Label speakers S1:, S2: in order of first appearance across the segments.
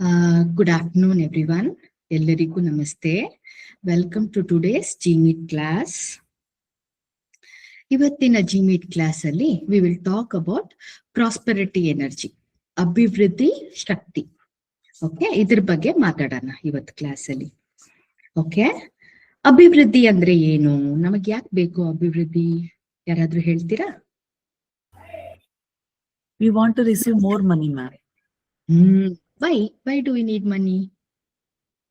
S1: Good afternoon, everyone. ಎಲ್ಲರಿಗೂ ನಮಸ್ತೆ. Welcome to today's GMeet class. ಇವತ್ತಿನ ಜಿಮೀಟ್ ಕ್ಲಾಸ್ ಅಲ್ಲಿ we will talk about prosperity energy, ಅಭಿವೃದ್ಧಿ ಶಕ್ತಿ. ಓಕೆ, ಇದ್ರ ಬಗ್ಗೆ ಮಾತಾಡೋಣ ಇವತ್ತು ಕ್ಲಾಸ್ ಅಲ್ಲಿ. ಓಕೆ, ಅಭಿವೃದ್ಧಿ ಅಂದ್ರೆ ಏನು, ನಮಗೆ ಯಾಕೆ ಬೇಕು ಅಭಿವೃದ್ಧಿ, ಯಾರಾದ್ರೂ ಹೇಳ್ತೀರಾ?
S2: We want to receive more money, ma'am.
S1: Why do we need money?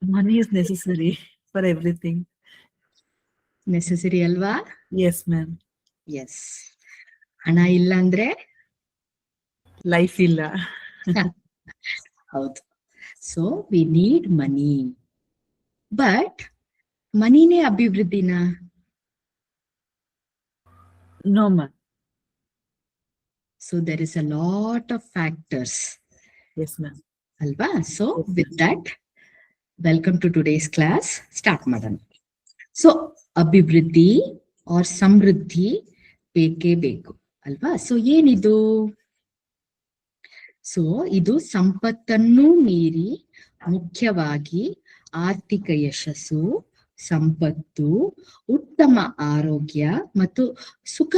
S2: Money is necessary for everything.
S1: Necessary alva?
S2: Yes, ma'am.
S1: Yes. ಹಣ ಇಲ್ಲ ಅಂದ್ರೆ
S2: Life illa.
S1: ಹೌದು. So we need money. But ಮನಿನೇ ಅಭಿವೃದ್ಧಿನ?
S2: No, ma'am.
S1: So there is a lot of factors.
S2: Yes, ma'am.
S1: ಅಲ್ವಾ? So with that, welcome to today's class. Start ಮಾಡೋಣ. So ಅಭಿವೃದ್ಧಿ or ಸಮೃದ್ಧಿ ಬೇಕೇ ಬೇಕು ಅಲ್ವಾ? ಸೊ ಏನಿದು? ಸೊ ಇದು ಸಂಪತ್ತನ್ನು ಮೀರಿ ಮುಖ್ಯವಾಗಿ ಆರ್ಥಿಕ ಯಶಸ್ಸು, ಸಂಪತ್ತು, ಉತ್ತಮ ಆರೋಗ್ಯ ಮತ್ತು ಸುಖ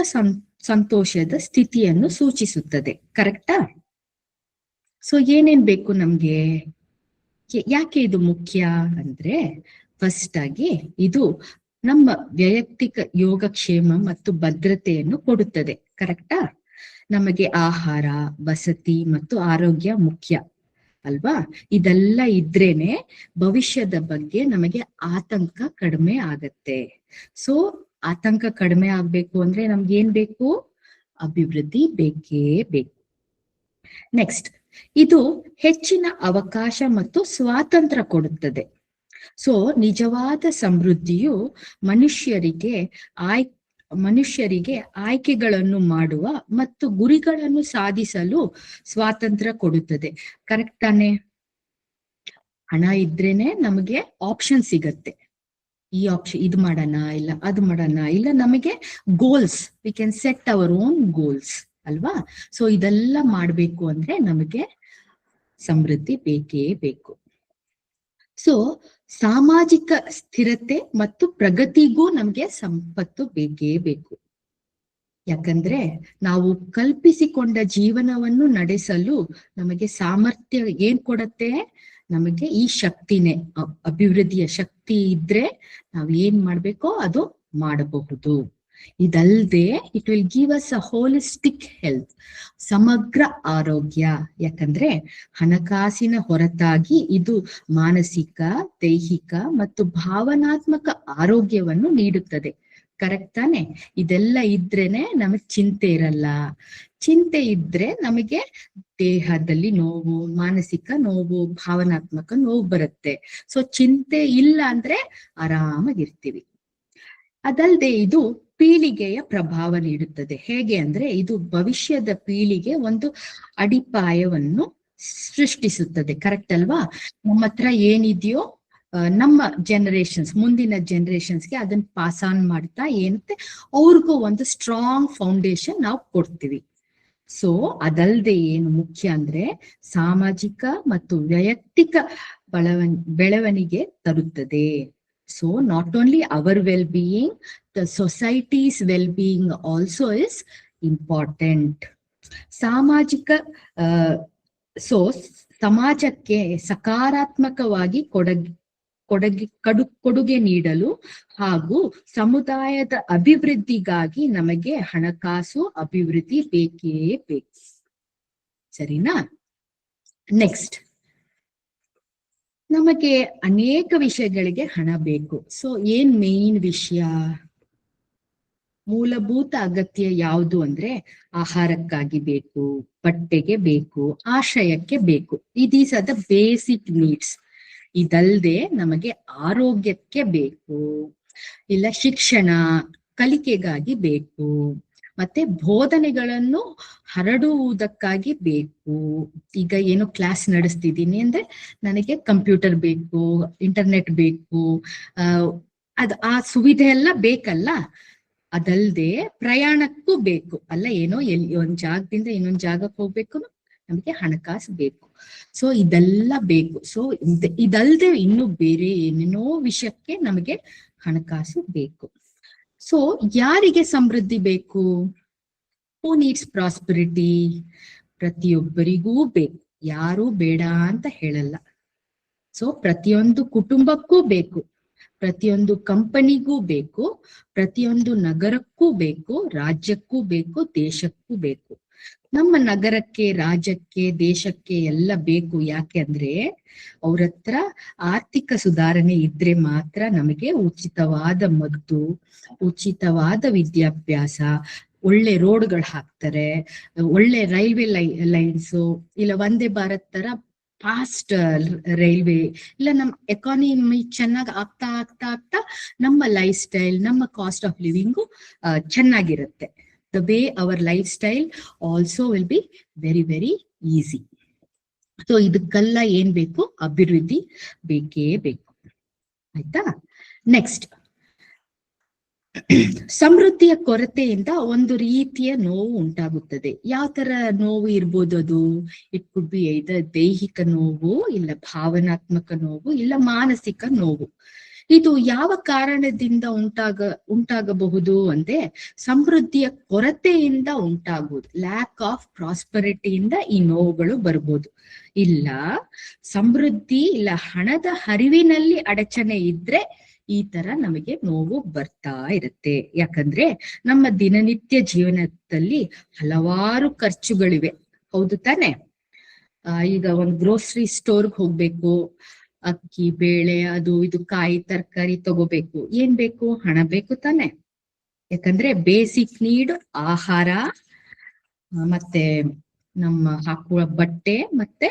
S1: ಸಂತೋಷದ ಸ್ಥಿತಿಯನ್ನು ಸೂಚಿಸುತ್ತದೆ. ಕರೆಕ್ಟಾ? ಸೊ ಏನೇನ್ ಬೇಕು ನಮ್ಗೆ? ಯಾಕೆ ಇದು ಮುಖ್ಯ ಅಂದ್ರೆ, ಫಸ್ಟ್ ಆಗಿ ಇದು ನಮ್ಮ ವೈಯಕ್ತಿಕ ಯೋಗಕ್ಷೇಮ ಮತ್ತು ಭದ್ರತೆಯನ್ನು ಕೊಡುತ್ತದೆ. ಕರೆಕ್ಟಾ? ನಮಗೆ ಆಹಾರ, ವಸತಿ ಮತ್ತು ಆರೋಗ್ಯ ಮುಖ್ಯ ಅಲ್ವಾ? ಇದೆಲ್ಲ ಇದ್ರೇನೆ ಭವಿಷ್ಯದ ಬಗ್ಗೆ ನಮಗೆ ಆತಂಕ ಕಡಿಮೆ ಆಗತ್ತೆ. ಸೊ ಆತಂಕ ಕಡಿಮೆ ಆಗ್ಬೇಕು ಅಂದ್ರೆ ನಮ್ಗೆ ಏನ್ ಬೇಕು? ಅಭಿವೃದ್ಧಿ ಬೇಕೇ ಬೇಕು. ನೆಕ್ಸ್ಟ್, ಇದು ಹೆಚ್ಚಿನ ಅವಕಾಶ ಮತ್ತು ಸ್ವಾತಂತ್ರ್ಯ ಕೊಡುತ್ತದೆ. ಸೊ ನಿಜವಾದ ಸಮೃದ್ಧಿಯು ಮನುಷ್ಯರಿಗೆ ಆಯ್ಕೆಗಳನ್ನು ಮಾಡುವ ಮತ್ತು ಗುರಿಗಳನ್ನು ಸಾಧಿಸಲು ಸ್ವಾತಂತ್ರ್ಯ ಕೊಡುತ್ತದೆ. ಕರೆಕ್ಟ್ ತಾನೆ? ಹಣ ಇದ್ರೇನೆ ನಮಗೆ ಆಪ್ಷನ್ ಸಿಗತ್ತೆ. ಈ ಆಪ್ಷನ್ ಇದು ಮಾಡೋಣ, ಇಲ್ಲ ಅದು ಮಾಡೋಣ, ಇಲ್ಲ ನಮಗೆ goals, we can set our own goals ಅಲ್ವಾ? ಸೊ ಇದೆಲ್ಲ ಮಾಡ್ಬೇಕು ಅಂದ್ರೆ ನಮಗೆ ಸಮೃದ್ಧಿ ಬೇಕೇ ಬೇಕು. ಸೊ ಸಾಮಾಜಿಕ ಸ್ಥಿರತೆ ಮತ್ತು ಪ್ರಗತಿಗೂ ನಮ್ಗೆ ಸಂಪತ್ತು ಬೇಕೇ ಬೇಕು. ಯಾಕಂದ್ರೆ ನಾವು ಕಲ್ಪಿಸಿಕೊಂಡ ಜೀವನವನ್ನು ನಡೆಸಲು ನಮಗೆ ಸಾಮರ್ಥ್ಯ ಏನ್ ಕೊಡತ್ತೆ? ನಮಗೆ ಈ ಶಕ್ತಿನೇ, ಅಭಿವೃದ್ಧಿಯ ಶಕ್ತಿ ಇದ್ರೆ ನಾವ್ ಏನ್ ಮಾಡ್ಬೇಕೋ ಅದು ಮಾಡಬಹುದು. ಇದಲ್ದೆ it will give us a holistic health, ಸಮಗ್ರ ಆರೋಗ್ಯ. ಯಾಕಂದ್ರೆ ಹಣಕಾಸಿನ ಹೊರತಾಗಿ ಇದು ಮಾನಸಿಕ, ದೈಹಿಕ ಮತ್ತು ಭಾವನಾತ್ಮಕ ಆರೋಗ್ಯವನ್ನು ನೀಡುತ್ತದೆ. ಕರೆಕ್ಟ್ ತಾನೆ? ಇದೆಲ್ಲ ಇದ್ರೇನೆ ನಮಗ್ ಚಿಂತೆ ಇರಲ್ಲ. ಚಿಂತೆ ಇದ್ರೆ ನಮಗೆ ದೇಹದಲ್ಲಿ ನೋವು, ಮಾನಸಿಕ ನೋವು, ಭಾವನಾತ್ಮಕ ನೋವು ಬರುತ್ತೆ. ಸೊ ಚಿಂತೆ ಇಲ್ಲ ಅಂದ್ರೆ ಆರಾಮಾಗಿರ್ತೀವಿ. ಅದಲ್ಲದೆ ಇದು ಪೀಳಿಗೆಯ ಪ್ರಭಾವ ನೀಡುತ್ತದೆ. ಹೇಗೆ ಅಂದ್ರೆ ಇದು ಭವಿಷ್ಯದ ಪೀಳಿಗೆ ಒಂದು ಅಡಿಪಾಯವನ್ನು ಸೃಷ್ಟಿಸುತ್ತದೆ. ಕರೆಕ್ಟ್ ಅಲ್ವಾ? ನಮ್ಮ ಹತ್ರ ಏನಿದೆಯೋ ನಮ್ಮ ಜನರೇಷನ್ಸ್, ಮುಂದಿನ ಜನರೇಷನ್ಸ್ಗೆ ಅದನ್ನ ಪಾಸ್ ಆನ್ ಮಾಡ್ತಾ ಏನಂತೆ ಅವ್ರಿಗೂ ಒಂದು ಸ್ಟ್ರಾಂಗ್ ಫೌಂಡೇಶನ್ ನಾವು ಕೊಡ್ತೀವಿ. ಸೊ ಅದಲ್ಲದೆ ಏನು ಮುಖ್ಯ ಅಂದ್ರೆ ಸಾಮಾಜಿಕ ಮತ್ತು ವೈಯಕ್ತಿಕ ಬೆಳವಣಿಗೆ ತರುತ್ತದೆ. So not only our well-being, the society's well-being also is important. ಸಾಮಾಜಿಕ ಸಮಾಜಕ್ಕೆ ಸಕಾರಾತ್ಮಕವಾಗಿ ಕೊಡುಗೆ ನೀಡಲು ಹಾಗೂ ಸಮುದಾಯದ ಅಭಿವೃದ್ಧಿಗಾಗಿ ನಮಗೆ ಹಣಕಾಸು ಅಭಿವೃದ್ಧಿ ಬೇಕೇ ಬೇಕು. ಸರಿನಾ? ನೆಕ್ಸ್ಟ್, ನಮಗೆ ಅನೇಕ ವಿಷಯಗಳಿಗೆ ಹಣ ಬೇಕು. ಸೊ ಏನ್ ಮೇನ್ ವಿಷಯ? ಮೂಲಭೂತ ಅಗತ್ಯ ಯಾವುದು ಅಂದ್ರೆ ಆಹಾರಕ್ಕಾಗಿ ಬೇಕು, ಬಟ್ಟೆಗೆ ಬೇಕು, ಆಶ್ರಯಕ್ಕೆ ಬೇಕು. These are the basic needs. ಇದಲ್ದೆ ನಮಗೆ ಆರೋಗ್ಯಕ್ಕೆ ಬೇಕು, ಇಲ್ಲ ಶಿಕ್ಷಣ ಕಲಿಕೆಗಾಗಿ ಬೇಕು, ಮತ್ತೆ ಬೋಧನೆಗಳನ್ನು ಹರಡುವುದಕ್ಕಾಗಿ ಬೇಕು. ಈಗ ಏನು ಕ್ಲಾಸ್ ನಡೆಸ್ತಿದ್ದೀನಿ ಅಂದ್ರೆ ನನಗೆ ಕಂಪ್ಯೂಟರ್ ಬೇಕು, ಇಂಟರ್ನೆಟ್ ಬೇಕು, ಆ ಸುವಿಧೆ ಎಲ್ಲ ಬೇಕಲ್ಲ. ಅದಲ್ದೆ ಪ್ರಯಾಣಕ್ಕೂ ಬೇಕು ಅಲ್ಲ, ಏನೋ ಒಂದ್ ಜಾಗದಿಂದ ಇನ್ನೊಂದ್ ಜಾಗಕ್ಕೆ ಹೋಗ್ಬೇಕು, ನಮಗೆ ಹಣಕಾಸು ಬೇಕು. ಸೊ ಇದೆಲ್ಲ ಬೇಕು. ಸೊ ಇದಲ್ದೆ ಇನ್ನು ಬೇರೆ ಏನೇನೋ ವಿಷಯಕ್ಕೆ ನಮಗೆ ಹಣಕಾಸು ಬೇಕು. ಸೊ ಯಾರಿಗೆ ಸಮೃದ್ಧಿ ಬೇಕು? ಹೂ ನೀಡ್ಸ್ ಪ್ರಾಸ್ಪರಿಟಿ? ಪ್ರತಿಯೊಬ್ಬರಿಗೂ ಬೇಕು, ಯಾರು ಬೇಡ ಅಂತ ಹೇಳಲ್ಲ. ಸೊ ಪ್ರತಿಯೊಂದು ಕುಟುಂಬಕ್ಕೂ ಬೇಕು, ಪ್ರತಿಯೊಂದು ಕಂಪನಿಗೂ ಬೇಕು, ಪ್ರತಿಯೊಂದು ನಗರಕ್ಕೂ ಬೇಕು, ರಾಜ್ಯಕ್ಕೂ ಬೇಕು, ದೇಶಕ್ಕೂ ಬೇಕು. ನಮ್ಮ ನಗರಕ್ಕೆ, ರಾಜ್ಯಕ್ಕೆ, ದೇಶಕ್ಕೆ ಎಲ್ಲ ಬೇಕು. ಯಾಕೆ ಅಂದ್ರೆ ಅವ್ರ ಹತ್ರ ಆರ್ಥಿಕ ಸುಧಾರಣೆ ಇದ್ರೆ ಮಾತ್ರ ನಮಗೆ ಉಚಿತವಾದ ಮದ್ದು, ಉಚಿತವಾದ ವಿದ್ಯಾಭ್ಯಾಸ, ಒಳ್ಳೆ ರೋಡ್ಗಳು ಹಾಕ್ತಾರೆ, ಒಳ್ಳೆ ರೈಲ್ವೆ ಲೈನ್ಸು, ಇಲ್ಲ ವಂದೇ ಭಾರತ್ ತರ ಫಾಸ್ಟ್ ರೈಲ್ವೆ, ಇಲ್ಲ ನಮ್ಮ ಎಕಾನಮಿ ಚೆನ್ನಾಗಿ ಆಗ್ತಾ ಆಗ್ತಾ ಆಗ್ತಾ ನಮ್ಮ ಲೈಫ್ ಸ್ಟೈಲ್, ನಮ್ಮ ಕಾಸ್ಟ್ ಆಫ್ ಲಿವಿಂಗು ಚೆನ್ನಾಗಿರುತ್ತೆ. The way our lifestyle also will be very, very easy. So ಇದಕ್ಕೆಲ್ಲ ಏನ್ ಬೇಕು? ಅಭಿವೃದ್ಧಿ ಬೇಕೇ ಬೇಕು. ಆಯ್ತಾ? ನೆಕ್ಸ್ಟ್, ಸಮೃದ್ಧಿಯ ಕೊರತೆಯಿಂದ ಒಂದು ರೀತಿಯ ನೋವು ಉಂಟಾಗುತ್ತದೆ. ಯಾವ ತರ ನೋವು ಇರ್ಬೋದು ಅದು? ಇಟ್ ಕುಡ್ ಬಿ either ದೈಹಿಕ ನೋವು, ಇಲ್ಲ ಭಾವನಾತ್ಮಕ ನೋವು, ಇಲ್ಲ ಮಾನಸಿಕ ನೋವು. ಇದು ಯಾವ ಕಾರಣದಿಂದ ಉಂಟಾಗಬಹುದು ಅಂದ್ರೆ ಸಮೃದ್ಧಿಯ ಕೊರತೆಯಿಂದ ಉಂಟಾಗುವುದು. ಲ್ಯಾಕ್ ಆಫ್ ಪ್ರಾಸ್ಪರಿಟಿಯಿಂದ ಈ ನೋವುಗಳು ಬರ್ಬೋದು. ಇಲ್ಲ ಸಮೃದ್ಧಿ ಇಲ್ಲ ಹಣದ ಹರಿವಿನಲ್ಲಿ ಅಡಚಣೆ ಇದ್ರೆ ಈ ತರ ನಮಗೆ ನೋವು ಬರ್ತಾ ಇರುತ್ತೆ. ಯಾಕಂದ್ರೆ ನಮ್ಮ ದಿನನಿತ್ಯ ಜೀವನದಲ್ಲಿ ಹಲವಾರು ಖರ್ಚುಗಳಿವೆ, ಹೌದು ತಾನೆ? ಈಗ ಒಂದ್ ಗ್ರೋಸರಿ ಸ್ಟೋರ್ಗೆ ಹೋಗ್ಬೇಕು, ಅಕ್ಕಿ, ಬೇಳೆ, ಅದು ಇದು, ಕಾಯಿ, ತರಕಾರಿ ತಗೋಬೇಕು. ಏನ್ ಬೇಕು? ಹಣ ಬೇಕು ತಾನೆ? ಯಾಕಂದ್ರೆ ಬೇಸಿಕ್ ನೀಡ್ ಆಹಾರ, ಮತ್ತೆ ನಮ್ಮ ಹಾಕುವ ಬಟ್ಟೆ, ಮತ್ತೆ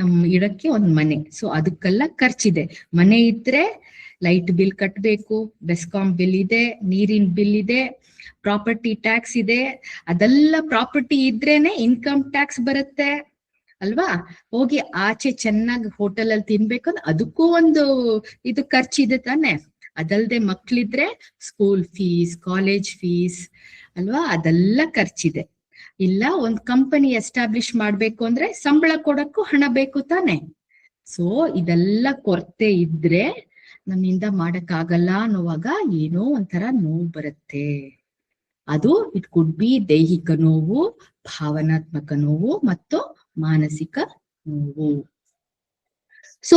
S1: ನಮ್ಮ ಇಡಕ್ಕೆ ಒಂದ್ ಮನೆ. ಸೊ ಅದಕ್ಕೆಲ್ಲ ಖರ್ಚಿದೆ. ಮನೆ ಇದ್ರೆ ಲೈಟ್ ಬಿಲ್ ಕಟ್ಬೇಕು, ಬೆಸ್ಕಾಂ ಬಿಲ್ ಇದೆ, ನೀರಿನ ಬಿಲ್ ಇದೆ, ಪ್ರಾಪರ್ಟಿ ಟ್ಯಾಕ್ಸ್ ಇದೆ. ಅದೆಲ್ಲ ಪ್ರಾಪರ್ಟಿ ಇದ್ರೇನೆ ಇನ್ಕಮ್ ಟ್ಯಾಕ್ಸ್ ಬರುತ್ತೆ ಅಲ್ವಾ? ಹೋಗಿ ಆಚೆ ಚೆನ್ನಾಗಿ ಹೋಟೆಲ್ ಅಲ್ಲಿ ತಿನ್ಬೇಕಂದ್ರೆ ಅದಕ್ಕೂ ಒಂದು ಇದು ಖರ್ಚಿದೆ ತಾನೆ? ಅದಲ್ದೆ ಮಕ್ಳಿದ್ರೆ ಸ್ಕೂಲ್ ಫೀಸ್, ಕಾಲೇಜ್ ಫೀಸ್ ಅಲ್ವಾ? ಅದೆಲ್ಲ ಖರ್ಚಿದೆ. ಇಲ್ಲ ಒಂದ್ ಕಂಪನಿ ಎಸ್ಟಾಬ್ಲಿಷ್ ಮಾಡ್ಬೇಕು ಅಂದ್ರೆ ಸಂಬಳ ಕೊಡಕ್ಕೂ ಹಣ ಬೇಕು ತಾನೆ? ಸೊ ಇದೆಲ್ಲ ಕೊರತೆ ಇದ್ರೆ ನಮ್ಮಿಂದ ಮಾಡಕ್ಕಾಗಲ್ಲ ಅನ್ನುವಾಗ ಏನೋ ಒಂಥರ ನೋವು ಬರುತ್ತೆ. ಅದು ಇಟ್ ಕುಡ್ ಬಿ ದೈಹಿಕ ನೋವು, ಭಾವನಾತ್ಮಕ ನೋವು ಮತ್ತು ಮಾನಸಿಕ ನೋವು. ಸೊ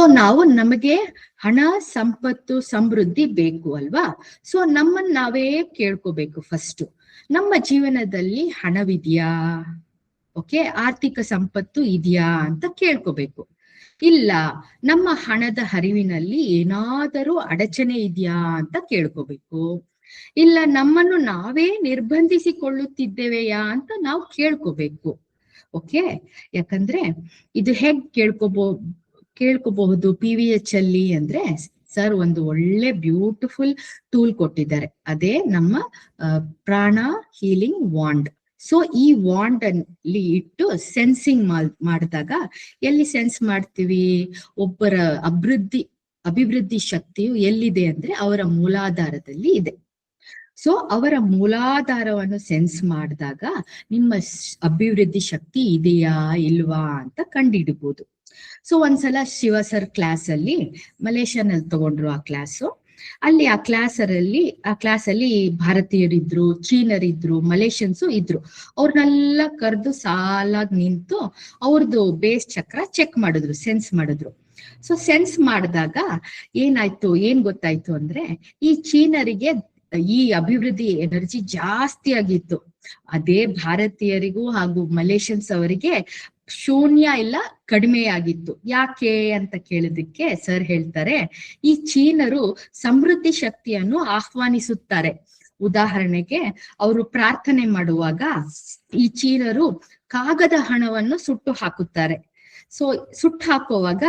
S1: ನಮಗೆ ಹಣ, ಸಂಪತ್ತು, ಸಮೃದ್ಧಿ ಬೇಕು ಅಲ್ವಾ? ಸೊ ನಮ್ಮನ್ನ ನಾವೇ ಕೇಳ್ಕೋಬೇಕು ಫಸ್ಟ್, ನಮ್ಮ ಜೀವನದಲ್ಲಿ ಹಣವಿದ್ಯಾ? ಓಕೆ, ಆರ್ಥಿಕ ಸಂಪತ್ತು ಇದೆಯಾ ಅಂತ ಕೇಳ್ಕೋಬೇಕು. ಇಲ್ಲ ನಮ್ಮ ಹಣದ ಹರಿವಿನಲ್ಲಿ ಏನಾದರೂ ಅಡಚಣೆ ಇದೆಯಾ ಅಂತ ಕೇಳ್ಕೋಬೇಕು. ಇಲ್ಲ ನಮ್ಮನ್ನು ನಾವೇ ನಿರ್ಬಂಧಿಸಿಕೊಳ್ಳುತ್ತಿದ್ದೇವೆಯಾ ಅಂತ ನಾವು ಕೇಳ್ಕೋಬೇಕು. ಓಕೆ, ಯಾಕಂದ್ರೆ ಇದು ಹೇಗ್ ಕೇಳ್ಕೋಬಹುದು PVH ಅಲ್ಲಿ ಅಂದ್ರೆ ಸರ್ ಒಂದು ಒಳ್ಳೆ ಬ್ಯೂಟಿಫುಲ್ ಟೂಲ್ ಕೊಟ್ಟಿದ್ದಾರೆ. ಅದೇ ನಮ್ಮ ಪ್ರಾಣ ಹೀಲಿಂಗ್ ವಾಂಡ್. ಸೊ ಈ ವಾಂಡ್ ಅಲ್ಲಿ ಇಟ್ಟು ಸೆನ್ಸಿಂಗ್ ಮಾಡಿದಾಗ ಎಲ್ಲಿ ಸೆನ್ಸ್ ಮಾಡ್ತೀವಿ? ಒಬ್ಬರ ಅಭಿವೃದ್ಧಿ ಶಕ್ತಿಯು ಎಲ್ಲಿದೆ ಅಂದ್ರೆ ಅವರ ಮೂಲಾಧಾರದಲ್ಲಿ ಇದೆ. ಸೊ ಅವರ ಮೂಲಾಧಾರವನ್ನು ಸೆನ್ಸ್ ಮಾಡಿದಾಗ ನಿಮ್ಮ ಅಭಿವೃದ್ಧಿ ಶಕ್ತಿ ಇದೆಯಾ ಇಲ್ವಾ ಅಂತ ಕಂಡುಹಿಡಬಹುದು. ಸೊ ಒಂದ್ಸಲ ಶಿವ ಸರ್ ಕ್ಲಾಸ್ ಅಲ್ಲಿ, ಮಲೇಷ್ಯಾನಲ್ಲಿ ತಗೊಂಡ್ರು ಆ ಕ್ಲಾಸು. ಅಲ್ಲಿ ಆ ಕ್ಲಾಸಲ್ಲಿ ಭಾರತೀಯರಿದ್ರು, ಚೀನರಿದ್ರು, ಮಲೇಷಿಯನ್ಸು ಇದ್ರು. ಅವ್ರನ್ನೆಲ್ಲ ಕರೆದು ಸಾಲಾಗಿ ನಿಂತು ಅವ್ರದ್ದು ಬೇಸ್ ಚಕ್ರ ಚೆಕ್ ಮಾಡಿದ್ರು, ಸೆನ್ಸ್ ಮಾಡಿದ್ರು. ಸೊ ಸೆನ್ಸ್ ಮಾಡಿದಾಗ ಏನ್ ಗೊತ್ತಾಯ್ತು ಅಂದ್ರೆ ಈ ಚೀನರಿಗೆ ಈ ಅಭಿವೃದ್ಧಿ ಎನರ್ಜಿ ಜಾಸ್ತಿ ಆಗಿತ್ತು. ಅದೇ ಭಾರತೀಯರಿಗೂ ಹಾಗೂ ಮಲೇಷಿಯನ್ಸ್ ಅವರಿಗೆ ಶೂನ್ಯ ಇಲ್ಲ, ಕಡಿಮೆ ಆಗಿತ್ತು. ಯಾಕೆ ಅಂತ ಕೇಳಿದಕ್ಕೆ ಸರ್ ಹೇಳ್ತಾರೆ, ಈ ಚೀನರು ಸಮೃದ್ಧಿ ಶಕ್ತಿಯನ್ನು ಆಹ್ವಾನಿಸುತ್ತಾರೆ. ಉದಾಹರಣೆಗೆ ಅವರು ಪ್ರಾರ್ಥನೆ ಮಾಡುವಾಗ ಈ ಚೀನರು ಕಾಗದ ಹಣವನ್ನು ಸುಟ್ಟು ಹಾಕುತ್ತಾರೆ. ಸೊ ಸುಟ್ಟು ಹಾಕುವಾಗ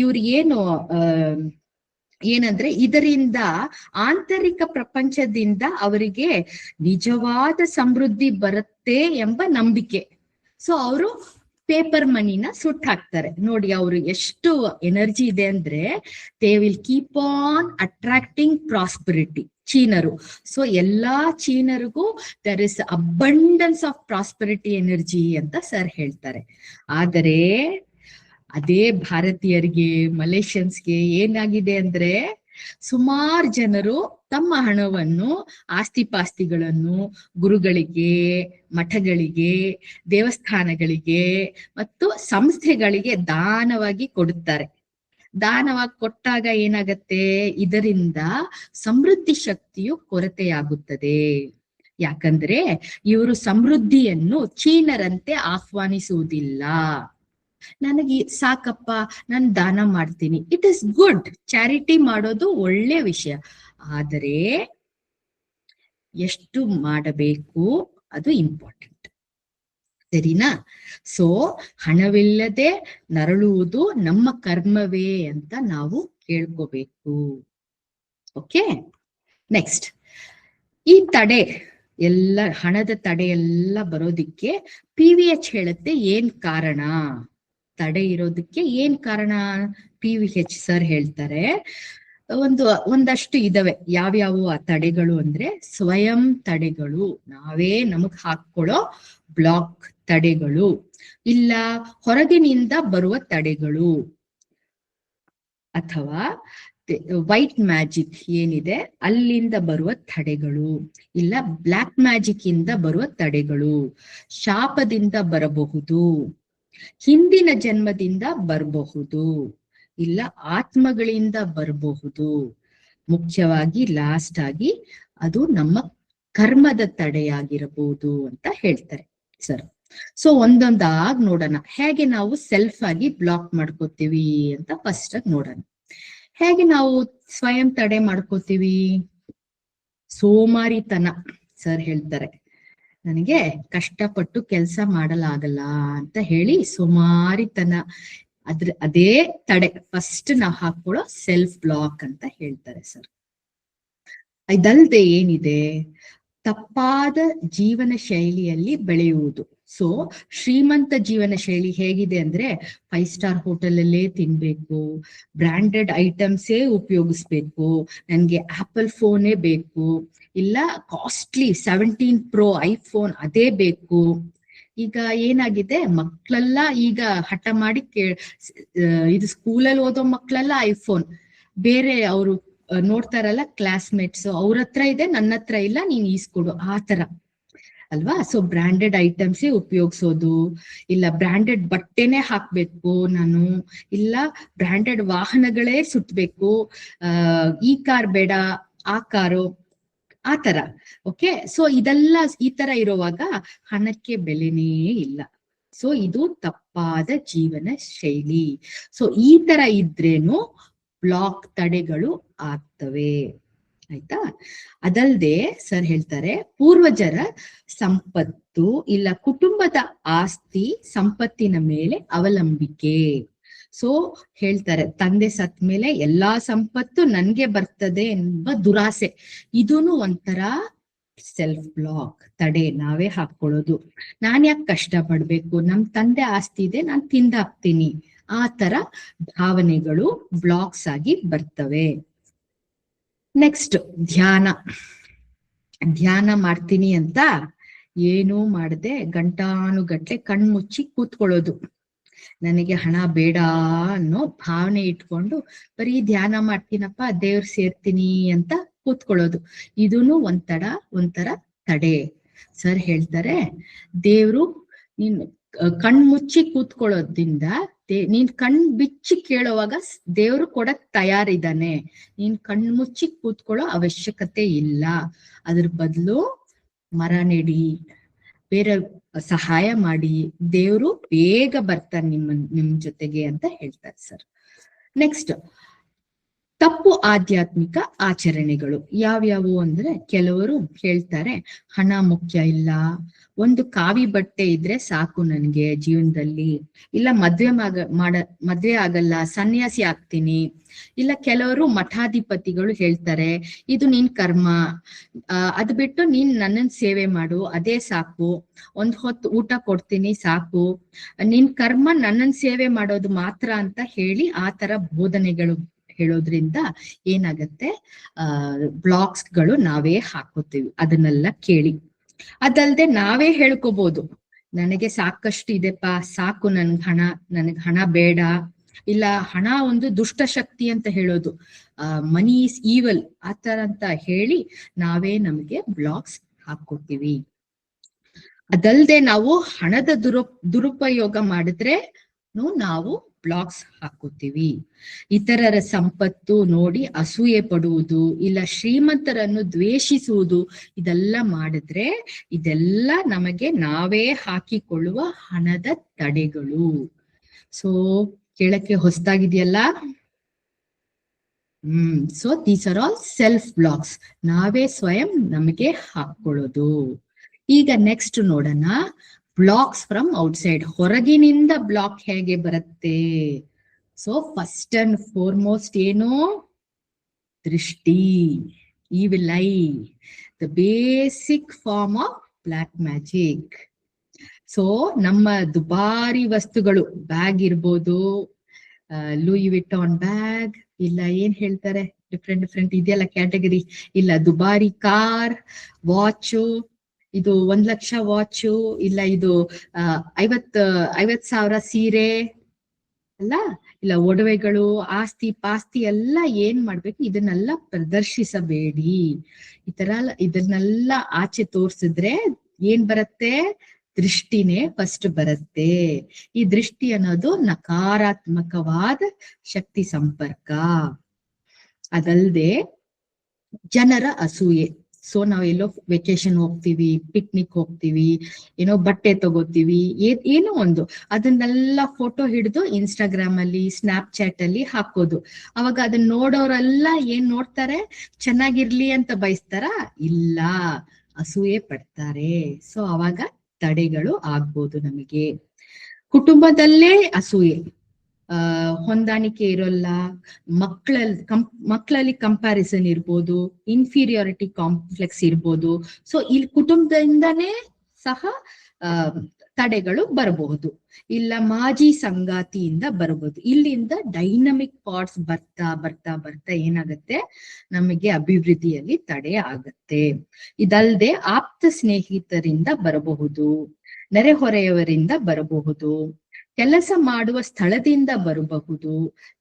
S1: ಇವ್ರು ಏನಂದ್ರೆ ಇದರಿಂದ ಆಂತರಿಕ ಪ್ರಪಂಚದಿಂದ ಅವರಿಗೆ ನಿಜವಾದ ಸಮೃದ್ಧಿ ಬರುತ್ತೆ ಎಂಬ ನಂಬಿಕೆ. ಸೊ ಅವರು ಪೇಪರ್ ಮನಿನ ಸುಟ್ಟು ಹಾಕ್ತಾರೆ. ನೋಡಿ ಅವರು ಎಷ್ಟು ಎನರ್ಜಿ ಇದೆ ಅಂದ್ರೆ they will keep on attracting prosperity. ಚೀನರು. ಸೊ ಎಲ್ಲಾ ಚೀನರಿಗೂ there is abundance of prosperity energy ಅಂತ ಸರ್ ಹೇಳ್ತಾರೆ. ಆದರೆ ಅದೇ ಭಾರತೀಯರಿಗೆ, ಮಲೇಷಿಯನ್ಸ್ಗೆ ಏನಾಗಿದೆ ಅಂದ್ರೆ, ಸುಮಾರು ಜನರು ತಮ್ಮ ಹಣವನ್ನು, ಆಸ್ತಿ ಪಾಸ್ತಿಗಳನ್ನು ಗುರುಗಳಿಗೆ, ಮಠಗಳಿಗೆ, ದೇವಸ್ಥಾನಗಳಿಗೆ ಮತ್ತು ಸಂಸ್ಥೆಗಳಿಗೆ ದಾನವಾಗಿ ಕೊಡುತ್ತಾರೆ. ದಾನವಾಗಿ ಕೊಟ್ಟಾಗ ಏನಾಗತ್ತೆ, ಇದರಿಂದ ಸಮೃದ್ಧಿ ಶಕ್ತಿಯು ಕೊರತೆಯಾಗುತ್ತದೆ. ಯಾಕಂದ್ರೆ ಇವರು ಸಮೃದ್ಧಿಯನ್ನು ಚೀನರಂತೆ ಆಹ್ವಾನಿಸುವುದಿಲ್ಲ. ನನಗೆ ಸಾಕಪ್ಪ, ನಾನು ದಾನ ಮಾಡ್ತೀನಿ, ಇಟ್ ಇಸ್ ಗುಡ್, ಚಾರಿಟಿ ಮಾಡೋದು ಒಳ್ಳೆ ವಿಷಯ. ಆದರೆ ಎಷ್ಟು ಮಾಡಬೇಕು ಅದು ಇಂಪಾರ್ಟೆಂಟ್, ಸರಿನಾ? ಸೊ ಹಣವಿಲ್ಲದೆ ನರಳುವುದು ನಮ್ಮ ಕರ್ಮವೇ ಅಂತ ನಾವು ಕೇಳ್ಕೋಬೇಕು. ಓಕೆ, ನೆಕ್ಸ್ಟ್, ಈ ತಡೆ ಎಲ್ಲ, ಹಣದ ತಡೆ ಎಲ್ಲ ಬರೋದಿಕ್ಕೆ PVH ಹೇಳುತ್ತೆ ಏನ್ ಕಾರಣ, ತಡೆ ಇರೋದಕ್ಕೆ ಏನ್ ಕಾರಣ. PVH ಸರ್ ಹೇಳ್ತಾರೆ ಒಂದಷ್ಟು ಇದಾವೆ. ಯಾವ್ಯಾವು ಆ ತಡೆಗಳು ಅಂದ್ರೆ, ಸ್ವಯಂ ತಡೆಗಳು, ನಾವೇ ನಮಗ್ ಹಾಕೊಳ್ಳೋ ಬ್ಲಾಕ್ ತಡೆಗಳು, ಇಲ್ಲ ಹೊರಗಿನಿಂದ ಬರುವ ತಡೆಗಳು, ಅಥವಾ ವೈಟ್ ಮ್ಯಾಜಿಕ್ ಏನಿದೆ ಅಲ್ಲಿಂದ ಬರುವ ತಡೆಗಳು, ಇಲ್ಲ ಬ್ಲ್ಯಾಕ್ ಮ್ಯಾಜಿಕ್ ಇಂದ ಬರುವ ತಡೆಗಳು, ಶಾಪದಿಂದ ಬರಬಹುದು, ಹಿಂದಿನ ಜನ್ಮದಿಂದ ಬರಬಹುದು, ಇಲ್ಲ ಆತ್ಮಗಳಿಂದ ಬರಬಹುದು. ಮುಖ್ಯವಾಗಿ ಲಾಸ್ಟ್ ಆಗಿ ಅದು ನಮ್ಮ ಕರ್ಮದ ತಡೆಯಾಗಿರಬಹುದು ಅಂತ ಹೇಳ್ತಾರೆ ಸರ್. ಸೊ ಒಂದೊಂದಾಗಿ ನೋಡೋಣ, ಹೇಗೆ ನಾವು ಸೆಲ್ಫ್ ಆಗಿ ಬ್ಲಾಕ್ ಮಾಡ್ಕೋತೀವಿ ಅಂತ ಫಸ್ಟ್ ಆಗಿ ನೋಡೋಣ. ಹೇಗೆ ನಾವು ಸ್ವಯಂ ತಡೆ ಮಾಡ್ಕೋತೀವಿ? ಸೋಮಾರಿತನ. ಸರ್ ಹೇಳ್ತಾರೆ, ನನಗೆ ಕಷ್ಟಪಟ್ಟು ಕೆಲಸ ಮಾಡಲಾಗಲ್ಲ ಅಂತ ಹೇಳಿ ಸೋಮಾರಿತನ, ಅದೇ ತಡೆ ಫಸ್ಟ್ ನಾವು ಹಾಕೊಳ್ಳೋ ಸೆಲ್ಫ್ ಬ್ಲಾಕ್ ಅಂತ ಹೇಳ್ತಾರೆ ಸರ್. ಇದಲ್ದೆ ಏನಿದೆ, ತಪ್ಪಾದ ಜೀವನ ಶೈಲಿಯಲ್ಲಿ ಬೆಳೆಯುವುದು. ಸೊ ಶ್ರೀಮಂತ ಜೀವನ ಶೈಲಿ ಹೇಗಿದೆ ಅಂದ್ರೆ, 5 ಸ್ಟಾರ್ ಹೋಟೆಲ್ ಅಲ್ಲೇ ತಿನ್ಬೇಕು, ಬ್ರಾಂಡೆಡ್ ಐಟಮ್ಸೇ ಉಪಯೋಗಿಸ್ಬೇಕು, ನನ್ಗೆ ಆಪಲ್ ಫೋನೇ ಬೇಕು, ಇಲ್ಲ ಕಾಸ್ಟ್ಲಿ 17 Pro ಐಫೋನ್ ಅದೇ ಬೇಕು. ಈಗ ಏನಾಗಿದೆ, ಮಕ್ಕಳೆಲ್ಲ ಈಗ ಹಠ ಮಾಡಿ ಇದು ಸ್ಕೂಲಲ್ಲಿ ಓದೋ ಮಕ್ಕಳೆಲ್ಲ ಐಫೋನ್, ಬೇರೆ ಅವರು ನೋಡ್ತಾರಲ್ಲ ಕ್ಲಾಸ್ಮೇಟ್ಸ್, ಅವ್ರ ಹತ್ರ ಇದೆ ನನ್ನ ಹತ್ರ ಇಲ್ಲ, ನೀನ್ ಈಸ್ಕೊಡು, ಆ ತರ ಅಲ್ವಾ? ಸೊ ಬ್ರಾಂಡೆಡ್ ಐಟಮ್ಸೇ ಉಪಯೋಗಿಸೋದು, ಇಲ್ಲ ಬ್ರಾಂಡೆಡ್ ಬಟ್ಟೆನೆ ಹಾಕ್ಬೇಕು ನಾನು, ಇಲ್ಲ ಬ್ರಾಂಡೆಡ್ ವಾಹನಗಳೇ ಸುತ್ತಬೇಕು, ಈ ಕಾರ್ ಬೇಡ ಆ ಕಾರು, ಆ ತರ. ಓಕೆ, ಸೊ ಇದೆಲ್ಲ ಈ ತರ ಇರುವಾಗ ಹಣಕ್ಕೆ ಬೆಲೆನೇ ಇಲ್ಲ. ಸೊ ಇದು ತಪ್ಪಾದ ಜೀವನ ಶೈಲಿ. ಸೊ ಈ ತರ ಇದ್ರೇನು ಬ್ಲಾಕ್ ತಡೆಗಳು ಆಗ್ತವೆ, ಆಯ್ತಾ? ಅದಲ್ದೆ ಸರ್ ಹೇಳ್ತಾರೆ, ಪೂರ್ವಜರ ಸಂಪತ್ತು ಇಲ್ಲ ಕುಟುಂಬದ ಆಸ್ತಿ ಸಂಪತ್ತಿನ ಮೇಲೆ ಅವಲಂಬಿಕೆ. ಸೊ ಹೇಳ್ತಾರೆ, ತಂದೆ ಸತ್ ಮೇಲೆ ಎಲ್ಲಾ ಸಂಪತ್ತು ನನ್ಗೆ ಬರ್ತದೆ ಎಂಬ ದುರಾಸೆ, ಇದೂನು ಒಂಥರ ಸೆಲ್ಫ್ ಬ್ಲಾಕ್, ತಡೆ ನಾವೇ ಹಾಕೊಳ್ಳೋದು. ನಾನ್ ಯಾಕೆ ಕಷ್ಟ ಪಡ್ಬೇಕು, ನಮ್ ತಂದೆ ಆಸ್ತಿ ಇದೆ, ನಾನ್ ತಿಂದಾಕ್ತೀನಿ, ಆ ತರ ಭಾವನೆಗಳು ಬ್ಲಾಕ್ಸ್ ಆಗಿ ಬರ್ತವೆ. ನೆಕ್ಸ್ಟ್, ಧ್ಯಾನ ಮಾಡ್ತೀನಿ ಅಂತ ಏನೂ ಮಾಡದೆ ಗಂಟಾನುಗಟ್ಲೆ ಕಣ್ಮುಚ್ಚಿ ಕೂತ್ಕೊಳ್ಳೋದು, ನನಗೆ ಹಣ ಬೇಡ ಅನ್ನೋ ಭಾವನೆ ಇಟ್ಕೊಂಡು ಬರೀ ಧ್ಯಾನ ಮಾಡ್ತೀನಪ್ಪ, ದೇವ್ರ ಸೇರ್ತೀನಿ ಅಂತ ಕೂತ್ಕೊಳ್ಳೋದು, ಇದೂನು ಒಂಥರ ತಡೆ. ಸರ್ ಹೇಳ್ತಾರೆ, ದೇವ್ರು ನೀನ್ ಕಣ್ಮುಚ್ಚಿ ಕೂತ್ಕೊಳ್ಳೋದ್ರಿಂದ ನೀನ್ ಕಣ್ ಬಿಚ್ಚಿ ಕೇಳುವಾಗ ದೇವ್ರು ಕೊಡಕ್ ತಯಾರಿದ್ದಾನೆ, ನೀನ್ ಕಣ್ಮುಚ್ಚಿ ಕೂತ್ಕೊಳ್ಳೋ ಅವಶ್ಯಕತೆ ಇಲ್ಲ. ಅದ್ರ ಬದಲು ಮರ ನೆಡಿ, ಬೇರೆ ಸಹಾಯ ಮಾಡಿ, ದೇವ್ರು ಬೇಗ ಬರ್ತಾನೆ ನಿಮ್ ಜೊತೆಗೆ ಅಂತ ಹೇಳ್ತಾರೆ ಸರ್. ನೆಕ್ಸ್ಟ್, ತಪ್ಪು ಆಧ್ಯಾತ್ಮಿಕ ಆಚರಣೆಗಳು ಯಾವ್ಯಾವು ಅಂದ್ರೆ, ಕೆಲವರು ಹೇಳ್ತಾರೆ ಹಣ ಮುಖ್ಯ ಇಲ್ಲ, ಒಂದು ಕಾವಿ ಬಟ್ಟೆ ಇದ್ರೆ ಸಾಕು ನನ್ಗೆ ಜೀವನದಲ್ಲಿ, ಇಲ್ಲ ಮದ್ವೆ ಆಗಲ್ಲ, ಸನ್ಯಾಸಿ ಆಗ್ತೀನಿ. ಇಲ್ಲ ಕೆಲವರು ಮಠಾಧಿಪತಿಗಳು ಹೇಳ್ತಾರೆ, ಇದು ನಿನ್ ಕರ್ಮ, ಅದ್ ಬಿಟ್ಟು ನೀನ್ ನನ್ನನ್ ಸೇವೆ ಮಾಡು ಅದೇ ಸಾಕು, ಒಂದ್ ಹೊತ್ತು ಊಟ ಕೊಡ್ತೀನಿ ಸಾಕು, ನಿನ್ ಕರ್ಮ ನನ್ನನ್ ಸೇವೆ ಮಾಡೋದು ಮಾತ್ರ ಅಂತ ಹೇಳಿ ಆ ತರ ಬೋಧನೆಗಳು ಹೇಳೋದ್ರಿಂದ ಏನಾಗತ್ತೆ, ಬ್ಲಾಕ್ಸ್ಗಳು ನಾವೇ ಹಾಕೋತೀವಿ. ಅದನ್ನೆಲ್ಲ ಕೇಳಿ. ಅದಲ್ದೆ ನಾವೇ ಹೇಳ್ಕೋಬಹುದು, ನನಗೆ ಸಾಕಷ್ಟು ಇದೆಪ್ಪ, ಸಾಕು ನನಗ್ ಹಣ ಬೇಡ, ಇಲ್ಲ ಹಣ ಒಂದು ದುಷ್ಟ ಶಕ್ತಿ ಅಂತ ಹೇಳೋದು, ಮನಿ ಈಸ್ ಈವಲ್ ಆತರ ಅಂತ ಹೇಳಿ ನಾವೇ ನಮ್ಗೆ ಬ್ಲಾಕ್ಸ್ ಹಾಕೊತೀವಿ. ಅದಲ್ದೆ ನಾವು ಹಣದ ದುರುಪಯೋಗ ಮಾಡಿದ್ರೆ ನಾವು ಬ್ಲಾಕ್ಸ್ ಹಾಕೋತೀವಿ. ಇತರರ ಸಂಪತ್ತು ನೋಡಿ ಅಸೂಯೆ ಪಡುವುದು, ಇಲ್ಲ ಶ್ರೀಮಂತರನ್ನು ದ್ವೇಷಿಸುವುದು, ಇದೆಲ್ಲ ಮಾಡಿದ್ರೆ ಇದೆಲ್ಲ ನಮಗೆ ನಾವೇ ಹಾಕಿಕೊಳ್ಳುವ ಹಣದ ತಡೆಗಳು. ಸೊ ಕೇಳಕ್ಕೆ ಹೊಸದಾಗಿದೆಯಲ್ಲ. So these are all self blocks, ನಾವೇ ಸ್ವಯಂ ನಮಗೆ ಹಾಕೊಳ್ಳೋದು. ಈಗ ನೆಕ್ಸ್ಟ್ ನೋಡೋಣ, ಬ್ಲಾಕ್ಸ್ ಫ್ರಮ್ ಔಟ್ಸೈಡ್, ಹೊರಗಿನಿಂದ ಬ್ಲಾಕ್ ಹೇಗೆ ಬರುತ್ತೆ. ಸೊ ಫಸ್ಟ್ ಅಂಡ್ ಫಾರ್ಮೋಸ್ಟ್ ಏನು, ದೃಷ್ಟಿ, evil eye, the basic form of black magic. So ನಮ್ಮ ದುಬಾರಿ ವಸ್ತುಗಳು, ಬ್ಯಾಗ್ ಇರ್ಬೋದು, ಲೂಯಿ ವಿಟಾನ್ ಬ್ಯಾಗ್, ಇಲ್ಲ ಏನ್ ಹೇಳ್ತಾರೆ ಡಿಫ್ರೆಂಟ್ ಇದೆಯಲ್ಲ ಕ್ಯಾಟಗರಿ, ಇಲ್ಲ ದುಬಾರಿ ಕಾರ್, ವಾಚು, ಇದು 1 ಲಕ್ಷ ವಾಚು, ಇಲ್ಲ ಇದು 50,000 ಸೀರೆ ಅಲ್ಲ, ಇಲ್ಲ ಒಡವೆಗಳು, ಆಸ್ತಿ ಪಾಸ್ತಿ ಎಲ್ಲ ಏನ್ ಮಾಡ್ಬೇಕು, ಇದನ್ನೆಲ್ಲ ಪ್ರದರ್ಶಿಸಬೇಡಿ. ಇದನ್ನೆಲ್ಲ ಆಚೆ ತೋರ್ಸಿದ್ರೆ ಏನ್ ಬರುತ್ತೆ, ದೃಷ್ಟಿನೇ ಫಸ್ಟ್ ಬರುತ್ತೆ. ಈ ದೃಷ್ಟಿ ಅನ್ನೋದು ನಕಾರಾತ್ಮಕವಾದ ಶಕ್ತಿ ಸಂಪರ್ಕ. ಅದಲ್ದೆ ಜನರ ಅಸೂಯೆ. ಸೊ ನಾವೆಲ್ಲೋ ವೆಕೇಶನ್ ಹೋಗ್ತೀವಿ, ಪಿಕ್ನಿಕ್ ಹೋಗ್ತೀವಿ, ಏನೋ ಬಟ್ಟೆ ತಗೋತೀವಿ, ಏನೋ ಒಂದು, ಅದನ್ನೆಲ್ಲ ಫೋಟೋ ಹಿಡಿದು ಇನ್ಸ್ಟಾಗ್ರಾಮ್ ಅಲ್ಲಿ, ಸ್ನ್ಯಾಪ್ಚಾಟ್ ಅಲ್ಲಿ ಹಾಕೋದು. ಅವಾಗ ಅದನ್ನ ನೋಡೋರೆಲ್ಲ ಏನ್ ನೋಡ್ತಾರೆ, ಚೆನ್ನಾಗಿರ್ಲಿ ಅಂತ ಬಯಸ್ತಾರ, ಇಲ್ಲ ಅಸೂಯೆ ಪಡ್ತಾರೆ. ಸೊ ಅವಾಗ ತಡೆಗಳು ಆಗ್ಬೋದು ನಮಗೆ. ಕುಟುಂಬದಲ್ಲೇ ಅಸೂಯೆ, ಹೊಂದಾಣಿಕೆ ಇರೋಲ್ಲ, ಮಕ್ಕಳಲ್ಲಿ ಕಂಪ್ಯಾರಿಸನ್ ಇರ್ಬೋದು, ಇನ್ಫೀರಿಯಾರಿಟಿ ಕಾಂಪ್ಲೆಕ್ಸ್ ಇರ್ಬೋದು. ಸೊ ಇಲ್ಲಿ ಕುಟುಂಬದಿಂದನೇ ಸಹ ತಡೆಗಳು ಬರಬಹುದು, ಇಲ್ಲ ಮಾಜಿ ಸಂಗಾತಿಯಿಂದ ಬರಬಹುದು. ಇಲ್ಲಿಂದ ಡೈನಮಿಕ್ ಥಾಟ್ಸ್ ಬರ್ತಾ ಬರ್ತಾ ಬರ್ತಾ ಏನಾಗತ್ತೆ, ನಮಗೆ ಅಭಿವೃದ್ಧಿಯಲ್ಲಿ ತಡೆ ಆಗತ್ತೆ. ಇದಲ್ಲದೆ ಆಪ್ತ ಸ್ನೇಹಿತರಿಂದ ಬರಬಹುದು, ನೆರೆಹೊರೆಯವರಿಂದ ಬರಬಹುದು, ಕೆಲಸ ಮಾಡುವ ಸ್ಥಳದಿಂದ ಬರಬಹುದು,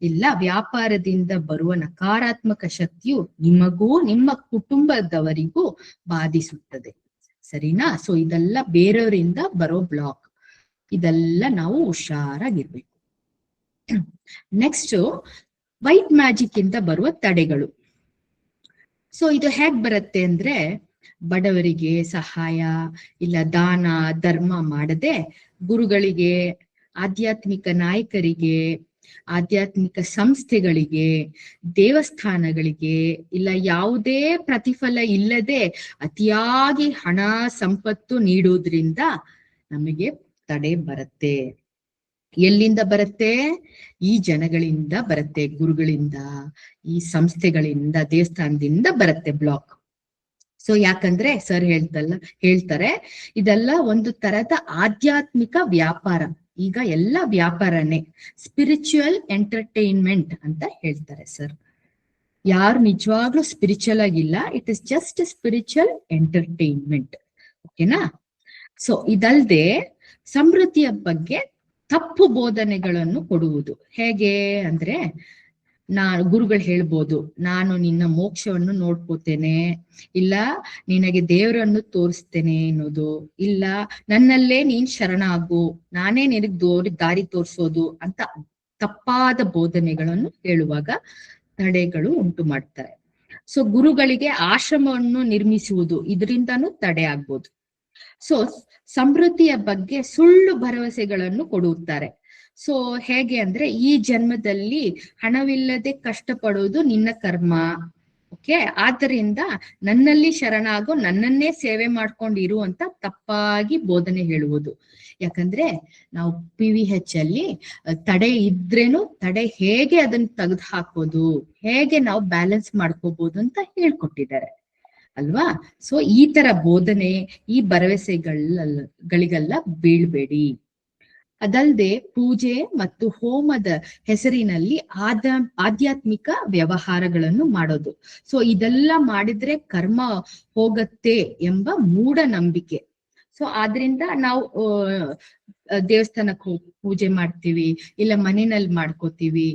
S1: ಇಲ್ಲ ವ್ಯಾಪಾರದಿಂದ ಬರುವ ನಕಾರಾತ್ಮಕ ಶಕ್ತಿಯು ನಿಮಗೂ ನಿಮ್ಮ ಕುಟುಂಬದವರಿಗೂ ಬಾಧಿಸುತ್ತದೆ. ಸರಿನಾ? ಸೊ ಇದೆಲ್ಲ ಬೇರೆಯವರಿಂದ ಬರೋ ಬ್ಲಾಕ್, ಇದೆಲ್ಲ ನಾವು ಹುಷಾರಾಗಿರ್ಬೇಕು. ನೆಕ್ಸ್ಟ್ ವೈಟ್ ಮ್ಯಾಜಿಕ್ ಇಂದ ಬರುವ ತಡೆಗಳು. ಸೊ ಇದು ಹೇಗ್ ಬರುತ್ತೆ ಅಂದ್ರೆ, ಬಡವರಿಗೆ ಸಹಾಯ, ಇಲ್ಲ ದಾನ ಧರ್ಮ ಮಾಡದೆ ಗುರುಗಳಿಗೆ, ಆಧ್ಯಾತ್ಮಿಕ ನಾಯಕರಿಗೆ, ಆಧ್ಯಾತ್ಮಿಕ ಸಂಸ್ಥೆಗಳಿಗೆ, ದೇವಸ್ಥಾನಗಳಿಗೆ, ಇಲ್ಲ ಯಾವುದೇ ಪ್ರತಿಫಲ ಇಲ್ಲದೆ ಅತಿಯಾಗಿ ಹಣ ಸಂಪತ್ತು ನೀಡುವುದರಿಂದ ನಮಗೆ ತಡೆ ಬರುತ್ತೆ. ಎಲ್ಲಿಂದ ಬರುತ್ತೆ? ಈ ಜನಗಳಿಂದ ಬರುತ್ತೆ, ಗುರುಗಳಿಂದ, ಈ ಸಂಸ್ಥೆಗಳಿಂದ, ದೇವಸ್ಥಾನದಿಂದ ಬರುತ್ತೆ ಬ್ಲಾಕ್. ಸೊ ಯಾಕಂದ್ರೆ ಸರ್ ಹೇಳ್ತಾರೆ ಇದೆಲ್ಲ ಒಂದು ತರದ ಆಧ್ಯಾತ್ಮಿಕ ವ್ಯಾಪಾರ. ಈಗ ಎಲ್ಲ ವ್ಯಾಪಾರನೇ, ಸ್ಪಿರಿಚುವಲ್ ಎಂಟರ್ಟೈನ್ಮೆಂಟ್ ಅಂತ ಹೇಳ್ತಾರೆ ಸರ್. ಯಾರು ನಿಜವಾಗ್ಲೂ ಸ್ಪಿರಿಚುವಲ್ ಆಗಿಲ್ಲ, it is just spiritual entertainment. ಓಕೆನಾ? ಸೊ ಇದಲ್ದೆ ಸಮೃದ್ಧಿಯ ಬಗ್ಗೆ ತಪ್ಪು ಬೋಧನೆಗಳನ್ನು ಕೊಡುವುದು. ಹೇಗೆ ಅಂದ್ರೆ, ಗುರುಗಳು ಹೇಳ್ಬೋದು, ನಾನು ನಿನ್ನ ಮೋಕ್ಷವನ್ನು ನೋಡ್ಕೋತೇನೆ, ಇಲ್ಲ ನಿನಗೆ ದೇವರನ್ನು ತೋರಿಸ್ತೇನೆ ಅನ್ನೋದು, ಇಲ್ಲ ನನ್ನಲ್ಲೇ ನೀನ್ ಶರಣಾಗು, ನಾನೇ ನಿನಗ್ ದಾರಿ ತೋರಿಸೋದು ಅಂತ ತಪ್ಪಾದ ಬೋಧನೆಗಳನ್ನು ಹೇಳುವಾಗ ತಡೆಗಳು ಉಂಟು ಮಾಡ್ತಾರೆ. ಸೊ ಗುರುಗಳಿಗೆ ಆಶ್ರಮವನ್ನು ನಿರ್ಮಿಸುವುದು, ಇದರಿಂದಾನು ತಡೆ ಆಗ್ಬೋದು. ಸೊ ಸಮೃದ್ಧಿಯ ಬಗ್ಗೆ ಸುಳ್ಳು ಭರವಸೆಗಳನ್ನು ಕೊಡುತ್ತಾರೆ. ಸೊ ಹೇಗೆ ಅಂದ್ರೆ, ಈ ಜನ್ಮದಲ್ಲಿ ಹಣವಿಲ್ಲದೆ ಕಷ್ಟಪಡುವುದು ನಿನ್ನ ಕರ್ಮ, ಓಕೆ, ಆದ್ದರಿಂದ ನನ್ನಲ್ಲಿ ಶರಣಾಗು, ನನ್ನನ್ನೇ ಸೇವೆ ಮಾಡ್ಕೊಂಡಿರು ಅಂತ ತಪ್ಪಾಗಿ ಬೋಧನೆ ಹೇಳುವುದು. ಯಾಕಂದ್ರೆ ನಾವು PVH ಅಲ್ಲಿ ತಡೆ ಇದ್ರೇನು ತಡೆ ಹೇಗೆ ಅದನ್ನ ತೆಗೆದು ಹಾಕೋದು, ಹೇಗೆ ನಾವು ಬ್ಯಾಲೆನ್ಸ್ ಮಾಡ್ಕೋಬಹುದು ಅಂತ ಹೇಳ್ಕೊಟ್ಟಿದ್ದಾರೆ ಅಲ್ವಾ? ಸೊ ಈ ತರ ಬೋಧನೆ, ಈ ಭರವಸೆಗಳಿಗೆಲ್ಲ ಬೀಳ್ಬೇಡಿ. ಅದಲ್ಲದೆ ಪೂಜೆ ಮತ್ತು ಹೋಮದ ಹೆಸರಿನಲ್ಲಿ ಆಧ್ಯಾತ್ಮಿಕ ವ್ಯವಹಾರಗಳನ್ನು ಮಾಡೋದು. ಸೊ ಇದೆಲ್ಲ ಮಾಡಿದ್ರೆ ಕರ್ಮ ಹೋಗತ್ತೆ ಎಂಬ ಮೂಢನಂಬಿಕೆ. ಸೊ ಆದ್ರಿಂದ ನಾವು ದೇವಸ್ಥಾನಕ್ಕೆ ಹೋಗಿ ಪೂಜೆ ಮಾಡ್ತೀವಿ, ಇಲ್ಲ ಮನೆಯಲ್ಲಿ ಮಾಡ್ಕೋತೀವಿ,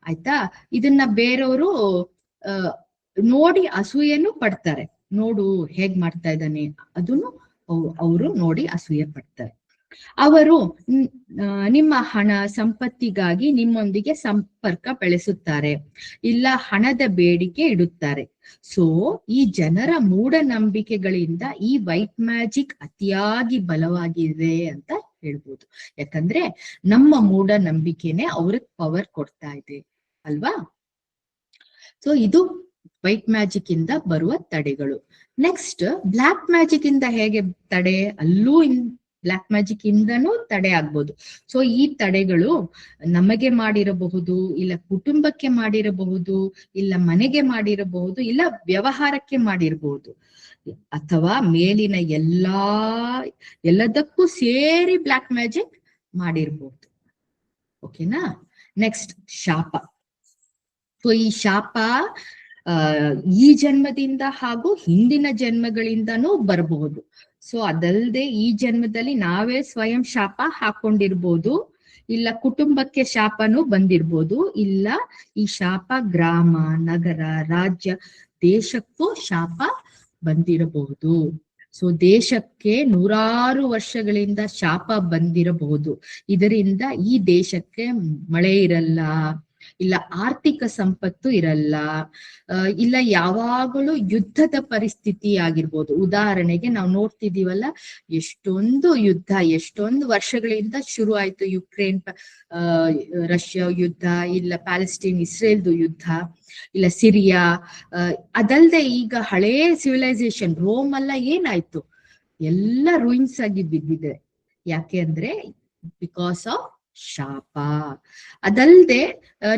S1: ಆಯ್ತಾ. ಇದನ್ನ ಬೇರೆಯವರು ನೋಡಿ ಅಸೂಯೆನೂ ಪಡ್ತಾರೆ. ನೋಡು ಹೇಗ್ ಮಾಡ್ತಾ ಇದ್ದಾನೆ, ಅದನ್ನು ಅವರು ನೋಡಿ ಅಸೂಯೆ ಪಡ್ತಾರೆ. ಅವರು ನಿಮ್ಮ ಹಣ ಸಂಪತ್ತಿಗಾಗಿ ನಿಮ್ಮೊಂದಿಗೆ ಸಂಪರ್ಕ ಬೆಳೆಸುತ್ತಾರೆ, ಇಲ್ಲ ಹಣದ ಬೇಡಿಕೆ ಇಡುತ್ತಾರೆ. ಸೊ ಈ ಜನರ ಮೂಢನಂಬಿಕೆಗಳಿಂದ ಈ ವೈಟ್ ಮ್ಯಾಜಿಕ್ ಅತಿಯಾಗಿ ಬಲವಾಗಿದೆ ಅಂತ ಹೇಳ್ಬೋದು. ಯಾಕಂದ್ರೆ ನಮ್ಮ ಮೂಢನಂಬಿಕೆನೆ ಅವ್ರಿಗೆ ಪವರ್ ಕೊಡ್ತಾ ಇದೆ ಅಲ್ವಾ. ಸೊ ಇದು ವೈಟ್ ಮ್ಯಾಜಿಕ್ ಇಂದ ಬರುವ ತಡೆಗಳು. ನೆಕ್ಸ್ಟ್ ಬ್ಲ್ಯಾಕ್ ಮ್ಯಾಜಿಕ್ ಇಂದ ಹೇಗೆ ತಡೆ? ಅಲ್ಲೂ ಬ್ಲ್ಯಾಕ್ ಮ್ಯಾಜಿಕ್ ಇಂದನೂ ತಡೆ ಆಗ್ಬೋದು. ಸೊ ಈ ತಡೆಗಳು ನಮಗೆ ಮಾಡಿರಬಹುದು, ಇಲ್ಲ ಕುಟುಂಬಕ್ಕೆ ಮಾಡಿರಬಹುದು, ಇಲ್ಲ ಮನೆಗೆ ಮಾಡಿರಬಹುದು, ಇಲ್ಲ ವ್ಯವಹಾರಕ್ಕೆ ಮಾಡಿರಬಹುದು, ಅಥವಾ ಮೇಲಿನ ಎಲ್ಲದಕ್ಕೂ ಸೇರಿ ಬ್ಲ್ಯಾಕ್ ಮ್ಯಾಜಿಕ್ ಮಾಡಿರ್ಬಹುದು. ಓಕೆನಾ. ನೆಕ್ಸ್ಟ್ ಶಾಪ. ಸೊ ಈ ಶಾಪ ಈ ಜನ್ಮದಿಂದ ಹಾಗೂ ಹಿಂದಿನ ಜನ್ಮಗಳಿಂದನೂ ಬರಬಹುದು. ಸೊ ಅದಲ್ಲದೆ ಈ ಜನ್ಮದಲ್ಲಿ ನಾವೇ ಸ್ವಯಂ ಶಾಪ ಹಾಕೊಂಡಿರ್ಬೋದು, ಇಲ್ಲ ಕುಟುಂಬಕ್ಕೆ ಶಾಪನೂ ಬಂದಿರ್ಬೋದು, ಇಲ್ಲ ಈ ಶಾಪ ಗ್ರಾಮ, ನಗರ, ರಾಜ್ಯ, ದೇಶಕ್ಕೂ ಶಾಪ ಬಂದಿರಬಹುದು. ಸೊ ದೇಶಕ್ಕೆ 100 ವರ್ಷಗಳಿಂದ ಶಾಪ ಬಂದಿರಬಹುದು. ಇದರಿಂದ ಈ ದೇಶಕ್ಕೆ ಮಳೆ ಇರಲ್ಲ, ಇಲ್ಲ ಆರ್ಥಿಕ ಸಂಪತ್ತು ಇರಲ್ಲ, ಇಲ್ಲ ಯಾವಾಗಲೂ ಯುದ್ಧದ ಪರಿಸ್ಥಿತಿ ಆಗಿರ್ಬೋದು. ಉದಾಹರಣೆಗೆ ನಾವು ನೋಡ್ತಿದೀವಲ್ಲ, ಎಷ್ಟೊಂದು ಯುದ್ಧ ಎಷ್ಟೊಂದು ವರ್ಷಗಳಿಂದ ಶುರು ಆಯ್ತು. ಯುಕ್ರೇನ್ ರಷ್ಯಾ ಯುದ್ಧ, ಇಲ್ಲ ಪ್ಯಾಲೆಸ್ಟೈನ್ ಇಸ್ರೇಲ್ದು ಯುದ್ಧ, ಇಲ್ಲ ಸಿರಿಯಾ. ಅದಲ್ದೆ ಈಗ ಹಳೇ ಸಿವಿಲೈಸೇಷನ್ ರೋಮ್ ಎಲ್ಲ ಏನಾಯ್ತು, ಎಲ್ಲ ರೂಯಿನ್ಸ್ ಆಗಿ ಬಿದ್ದಿದೆ. ಯಾಕೆ ಅಂದ್ರೆ ಬಿಕಾಸ್ ಆಫ್ ಶಾಪ. ಅದಲ್ಲದೆ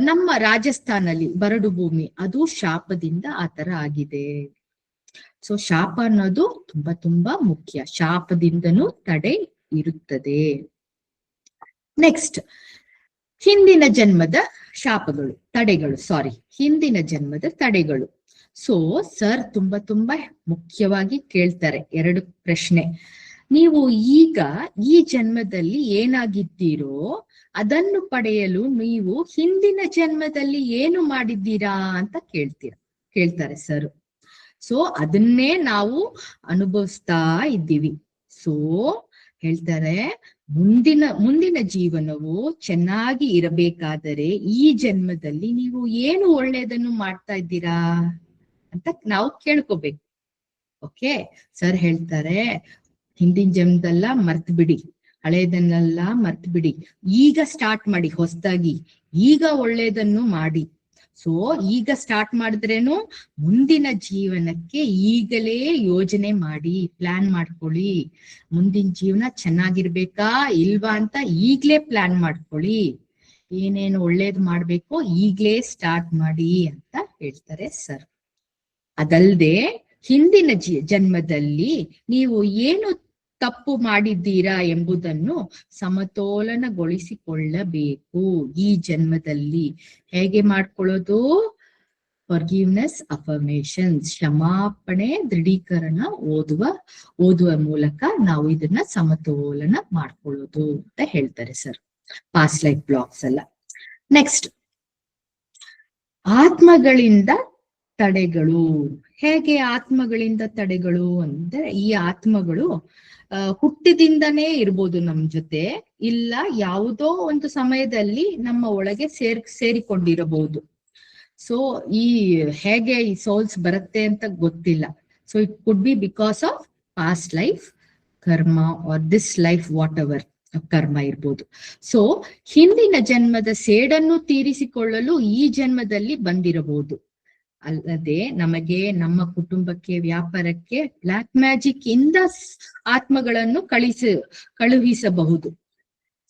S1: ನಮ್ಮ ರಾಜಸ್ಥಾನಲ್ಲಿ ಬರಡು ಭೂಮಿ, ಅದು ಶಾಪದಿಂದ ಆತರ ಆಗಿದೆ. ಸೊ ಶಾಪ ಅನ್ನೋದು ತುಂಬಾ ತುಂಬಾ ಮುಖ್ಯ. ಶಾಪದಿಂದನೂ ತಡೆ ಇರುತ್ತದೆ. ನೆಕ್ಸ್ಟ್ ಹಿಂದಿನ ಜನ್ಮದ ಶಾಪಗಳು, ತಡೆಗಳು, ಹಿಂದಿನ ಜನ್ಮದ ತಡೆಗಳು. ಸೊ ಸರ್ ತುಂಬಾ ತುಂಬಾ ಮುಖ್ಯವಾಗಿ ಕೇಳ್ತಾರೆ 2 ಪ್ರಶ್ನೆ. ನೀವು ಈಗ ಈ ಜನ್ಮದಲ್ಲಿ ಏನಾಗಿದ್ದೀರೋ ಅದನ್ನು ಪಡೆಯಲು ನೀವು ಹಿಂದಿನ ಜನ್ಮದಲ್ಲಿ ಏನು ಮಾಡಿದ್ದೀರಾ ಅಂತ ಕೇಳ್ತಾರೆ ಸರ್. ಸೊ ಅದನ್ನೇ ನಾವು ಅನುಭವಿಸ್ತಾ ಇದ್ದೀವಿ. ಸೊ ಹೇಳ್ತಾರೆ, ಮುಂದಿನ ಜೀವನವು ಚೆನ್ನಾಗಿ ಇರಬೇಕಾದರೆ ಈ ಜನ್ಮದಲ್ಲಿ ನೀವು ಏನು ಒಳ್ಳೆಯದನ್ನು ಮಾಡ್ತಾ ಇದ್ದೀರಾ ಅಂತ ನಾವು ಕೇಳ್ಕೋಬೇಕು. ಓಕೆ. ಸರ್ ಹೇಳ್ತಾರೆ, ಹಿಂದಿನ ಜನ್ಮದಲ್ಲ ಮರ್ತ್ ಬಿಡಿ, ಹಳೇದನ್ನೆಲ್ಲ ಮರ್ತ್ ಬಿಡಿ, ಈಗ ಸ್ಟಾರ್ಟ್ ಮಾಡಿ ಹೊಸದಾಗಿ, ಈಗ ಒಳ್ಳೇದನ್ನು ಮಾಡಿ. ಸೊ ಈಗ ಸ್ಟಾರ್ಟ್ ಮಾಡಿದ್ರೇನು ಮುಂದಿನ ಜೀವನಕ್ಕೆ ಈಗಲೇ ಯೋಜನೆ ಮಾಡಿ, ಪ್ಲಾನ್ ಮಾಡ್ಕೊಳ್ಳಿ. ಮುಂದಿನ ಜೀವನ ಚೆನ್ನಾಗಿರ್ಬೇಕಾ ಇಲ್ವಾ ಅಂತ ಈಗ್ಲೇ ಪ್ಲಾನ್ ಮಾಡ್ಕೊಳ್ಳಿ. ಏನೇನು ಒಳ್ಳೇದು ಮಾಡ್ಬೇಕು ಈಗ್ಲೇ ಸ್ಟಾರ್ಟ್ ಮಾಡಿ ಅಂತ ಹೇಳ್ತಾರೆ ಸರ್. ಅದಲ್ಲದೆ ಹಿಂದಿನ ಜನ್ಮದಲ್ಲಿ ನೀವು ಏನು ತಪ್ಪು ಮಾಡಿದ್ದೀರಾ ಎಂಬುದನ್ನು ಸಮತೋಲನಗೊಳಿಸಿಕೊಳ್ಳಬೇಕು ಈ ಜನ್ಮದಲ್ಲಿ. ಹೇಗೆ ಮಾಡ್ಕೊಳ್ಳೋದು? ಫಾರ್ಗಿವ್ನೆಸ್, ಅಫರ್ಮೇಷನ್ಸ್, ಕ್ಷಮಾಪಣೆ, ದೃಢೀಕರಣ ಓದುವ ಮೂಲಕ ನಾವು ಇದನ್ನ ಸಮತೋಲನ ಮಾಡ್ಕೊಳ್ಳೋದು ಅಂತ ಹೇಳ್ತಾರೆ ಸರ್. ಪಾಸ್ಟ್ ಲೈಫ್ ಬ್ಲಾಕ್ಸ್ ಎಲ್ಲ. ನೆಕ್ಸ್ಟ್ ಆತ್ಮಗಳಿಂದ ತಡೆಗಳು. ಹೇಗೆ ಆತ್ಮಗಳಿಂದ ತಡೆಗಳು ಅಂದ್ರೆ, ಈ ಆತ್ಮಗಳು ಹುಟ್ಟಿದಿಂದನೇ ಇರ್ಬೋದು ನಮ್ ಜೊತೆ, ಇಲ್ಲ ಯಾವುದೋ ಒಂದು ಸಮಯದಲ್ಲಿ ನಮ್ಮ ಒಳಗೆ ಸೇರಿಕೊಂಡಿರಬಹುದು. ಸೊ ಈ ಹೇಗೆ ಈ ಸೋಲ್ಸ್ ಬರುತ್ತೆ ಅಂತ ಗೊತ್ತಿಲ್ಲ. So it could be because of past life karma or this life, whatever karma ಇರ್ಬೋದು. ಸೊ ಹಿಂದಿನ ಜನ್ಮದ ಸೇಡನ್ನು ತೀರಿಸಿಕೊಳ್ಳಲು ಈ ಜನ್ಮದಲ್ಲಿ ಬಂದಿರಬಹುದು. ಅಲ್ಲದೆ ನಮಗೆ, ನಮ್ಮ ಕುಟುಂಬಕ್ಕೆ, ವ್ಯಾಪಾರಕ್ಕೆ ಬ್ಲ್ಯಾಕ್ ಮ್ಯಾಜಿಕ್ ಇಂದ ಆತ್ಮಗಳನ್ನು ಕಳುಹಿಸಬಹುದು.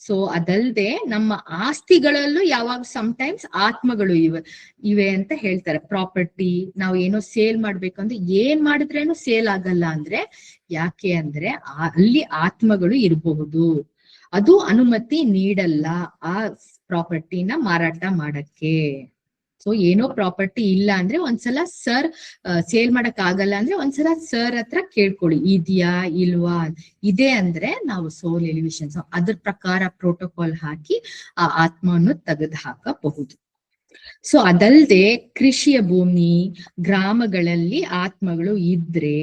S1: ಸೊ ಅದಲ್ಲದೆ ನಮ್ಮ ಆಸ್ತಿಗಳಲ್ಲೂ ಯಾವಾಗ ಸಮಟೈಮ್ಸ್ ಆತ್ಮಗಳು ಇವೆ ಅಂತ ಹೇಳ್ತಾರೆ. ಪ್ರಾಪರ್ಟಿ ನಾವು ಏನೋ ಸೇಲ್ ಮಾಡ್ಬೇಕಂದ್ರೆ ಏನ್ ಮಾಡಿದ್ರೇನು ಸೇಲ್ ಆಗಲ್ಲ ಅಂದ್ರೆ ಯಾಕೆ ಅಂದ್ರೆ ಅಲ್ಲಿ ಆತ್ಮಗಳು ಇರಬಹುದು. ಅದು ಅನುಮತಿ ನೀಡಲ್ಲ ಆ ಪ್ರಾಪರ್ಟಿನ ಮಾರಾಟ ಮಾಡಕ್ಕೆ. ಸೊ ಏನೋ ಪ್ರಾಪರ್ಟಿ ಇಲ್ಲ ಅಂದ್ರೆ ಒಂದ್ಸಲ ಸರ್ ಸೇಲ್ ಮಾಡಕ್ ಆಗಲ್ಲ ಅಂದ್ರೆ ಒಂದ್ಸಲ ಸರ್ ಹತ್ರ ಕೇಳ್ಕೊಳ್ಳಿ, ಇದೆಯಾ ಇಲ್ವಾ. ಇದೆ ಅಂದ್ರೆ ನಾವು ಸೋಲ್ ಎಲಿವೇಶನ್ ಅದ್ರ ಪ್ರಕಾರ ಪ್ರೋಟೋಕಾಲ್ ಹಾಕಿ ಆ ಆತ್ಮವನ್ನು ತೆಗೆದು ಹಾಕಬಹುದು. ಸೊ ಅದಲ್ಲದೆ ಕೃಷಿಯ ಭೂಮಿ, ಗ್ರಾಮಗಳಲ್ಲಿ ಆತ್ಮಗಳು ಇದ್ರೆ